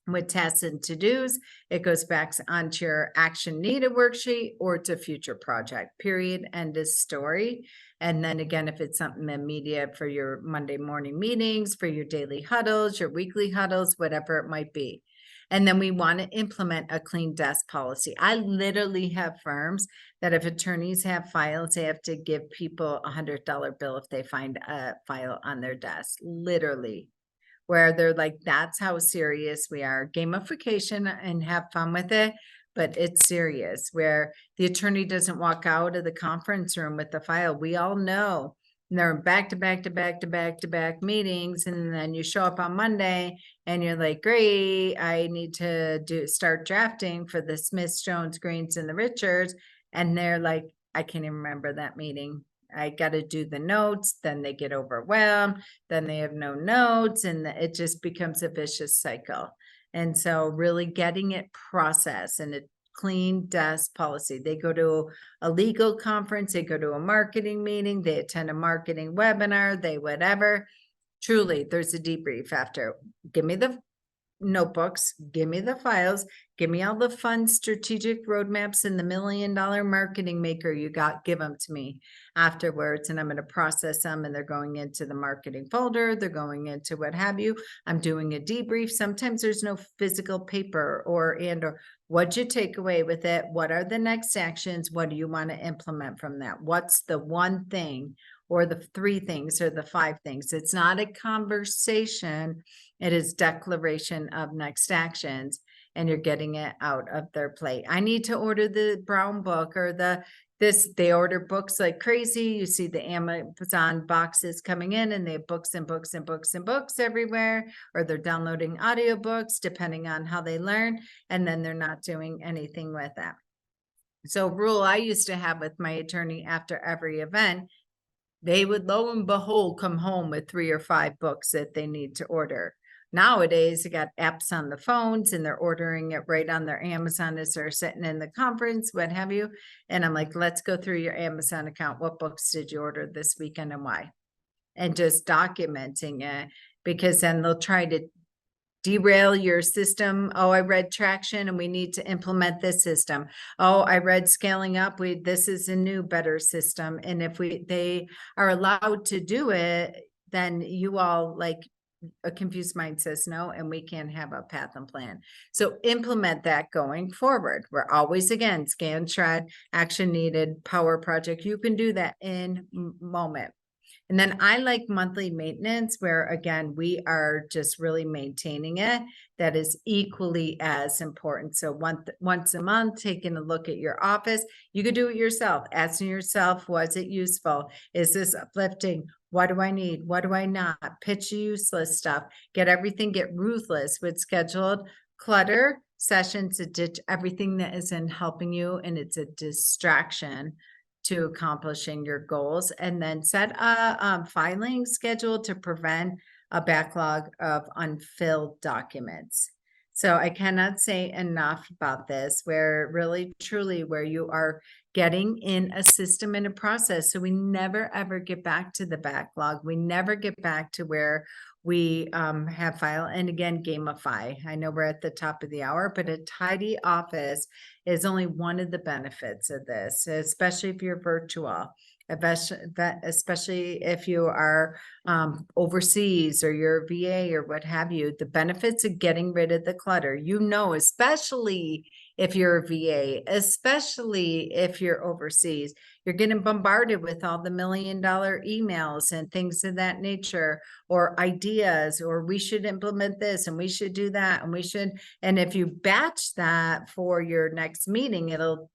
with tasks and to-dos, it goes back onto your action needed worksheet or to future project, period, end of story. And then again, if it's something immediate for your Monday morning meetings, for your daily huddles, your weekly huddles, whatever it might be. And then we want to implement a clean desk policy. I literally have firms that if attorneys have files, they have to give people $100 bill if they find a file on their desk, literally, where they're like, that's how serious we are. Gamification and have fun with it, but it's serious, where the attorney doesn't walk out of the conference room with the file. We all know they're back to back to back to back to back meetings. And then you show up on Monday and you're like, great, I need to start drafting for the Smiths, Jones, Greens, and the Richards. And they're like, I can't even remember that meeting. I got to do the notes, then they get overwhelmed, then they have no notes, and it just becomes a vicious cycle. And so really getting it processed and a clean desk policy. They go to a legal conference, they go to a marketing meeting, they attend a marketing webinar, they whatever. Truly, there's a debrief after. Give me the notebooks, give me the files, give me all the fun strategic roadmaps and the $1 million marketing maker you got, give them to me afterwards. And I'm going to process them, and they're going into the marketing folder. They're going into what have you. I'm doing a debrief. Sometimes there's no physical paper or what'd you take away with it? What are the next actions? What do you want to implement from that? What's the one thing or the 3 things or the 5 things? It's not a conversation. It is declaration of next actions, and you're getting it out of their plate. I need to order the brown book or they order books like crazy. You see the Amazon boxes coming in, and they have books and books and books and books everywhere, or they're downloading audiobooks depending on how they learn, and then they're not doing anything with that. So rule I used to have with my attorney after every event, they would lo and behold come home with 3 or 5 books that they need to order. Nowadays, they got apps on the phones, and they're ordering it right on their Amazon as they're sitting in the conference, what have you. And I'm like, let's go through your Amazon account. What books did you order this weekend and why? And just documenting it, because then they'll try to derail your system. Oh, I read traction and we need to implement this system. Oh, I read scaling up. This is a new, better system. And if they are allowed to do it, then you all, like, a confused mind says no, and we can have a path and plan. So implement that going forward. We're always, again, scan, shred, action needed, power project. You can do that in moment. And then I like monthly maintenance, where again, we are just really maintaining it. That is equally as important. So once a month, taking a look at your office. You could do it yourself, asking yourself, was it useful? Is this uplifting? What do I need? What do I not? Pitch useless stuff. Get ruthless with scheduled clutter sessions to ditch everything that isn't helping you and it's a distraction to accomplishing your goals. And then set a filing schedule to prevent a backlog of unfilled documents. So I cannot say enough about this, where really, truly, where you are getting in a system and a process. So we never, ever get back to the backlog. We never get back to where we have file. And again, gamify. I know we're at the top of the hour, but a tidy office is only one of the benefits of this, especially if you're virtual. Especially if you are overseas or you're a VA or what have you, the benefits of getting rid of the clutter, especially if you're a VA, especially if you're overseas, you're getting bombarded with all the $1 million emails and things of that nature, or ideas, or we should implement this and we should do that and we should. And if you batch that for your next meeting, you'll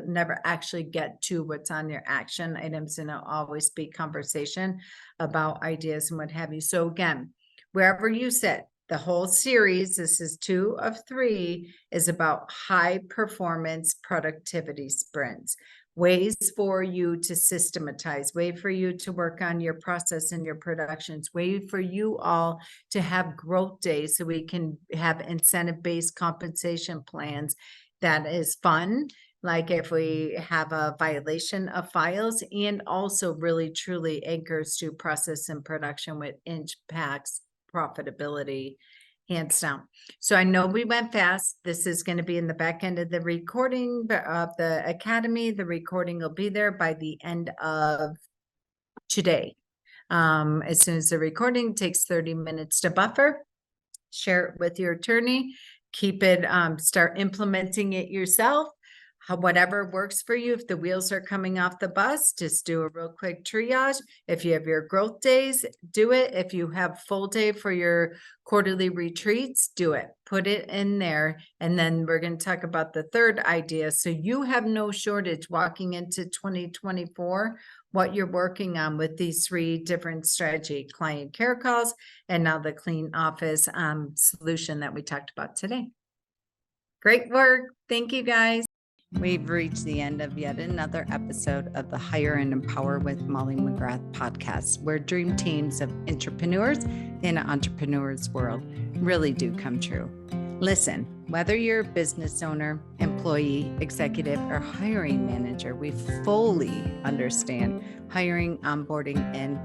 never actually get to what's on your action items, and it'll always be conversation about ideas and what have you. So again, wherever you sit, the whole series, this is 2 of 3, is about high performance productivity sprints, ways for you to systematize, way for you to work on your process and your productions, way for you all to have growth days so we can have incentive-based compensation plans that is fun. Like if we have a violation of files, and also really truly anchors to process and production with impacts profitability hands down. So I know we went fast. This is going to be in the back end of the recording of the Academy. The recording will be there by the end of today. As soon as the recording takes 30 minutes to buffer, share it with your attorney, keep it, start implementing it yourself. Whatever works for you. If the wheels are coming off the bus, just do a real quick triage. If you have your growth days, do it. If you have full day for your quarterly retreats, do it. Put it in there. And then we're going to talk about the third idea. So you have no shortage walking into 2024, what you're working on with these 3 different strategy: client care calls, and now the clean office solution that we talked about today. Great work. Thank you, guys. We've reached the end of yet another episode of the Hire and Empower with Molly McGrath podcast, where dream teams of entrepreneurs in an entrepreneur's world really do come true. Listen, whether you're a business owner, employee, executive, or hiring manager, we fully understand hiring, onboarding, and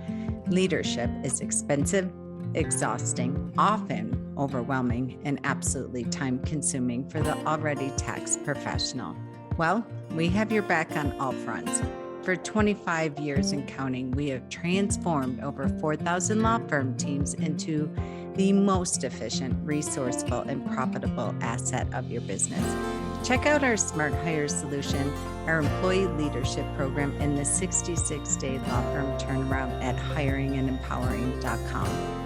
leadership is expensive, exhausting, often overwhelming, and absolutely time-consuming for the already taxed professional. Well, we have your back on all fronts. For 25 years and counting, we have transformed over 4,000 law firm teams into the most efficient, resourceful, and profitable asset of your business. Check out our Smart Hire solution, our employee leadership program, and the 66-day law firm turnaround at hiringandempowering.com.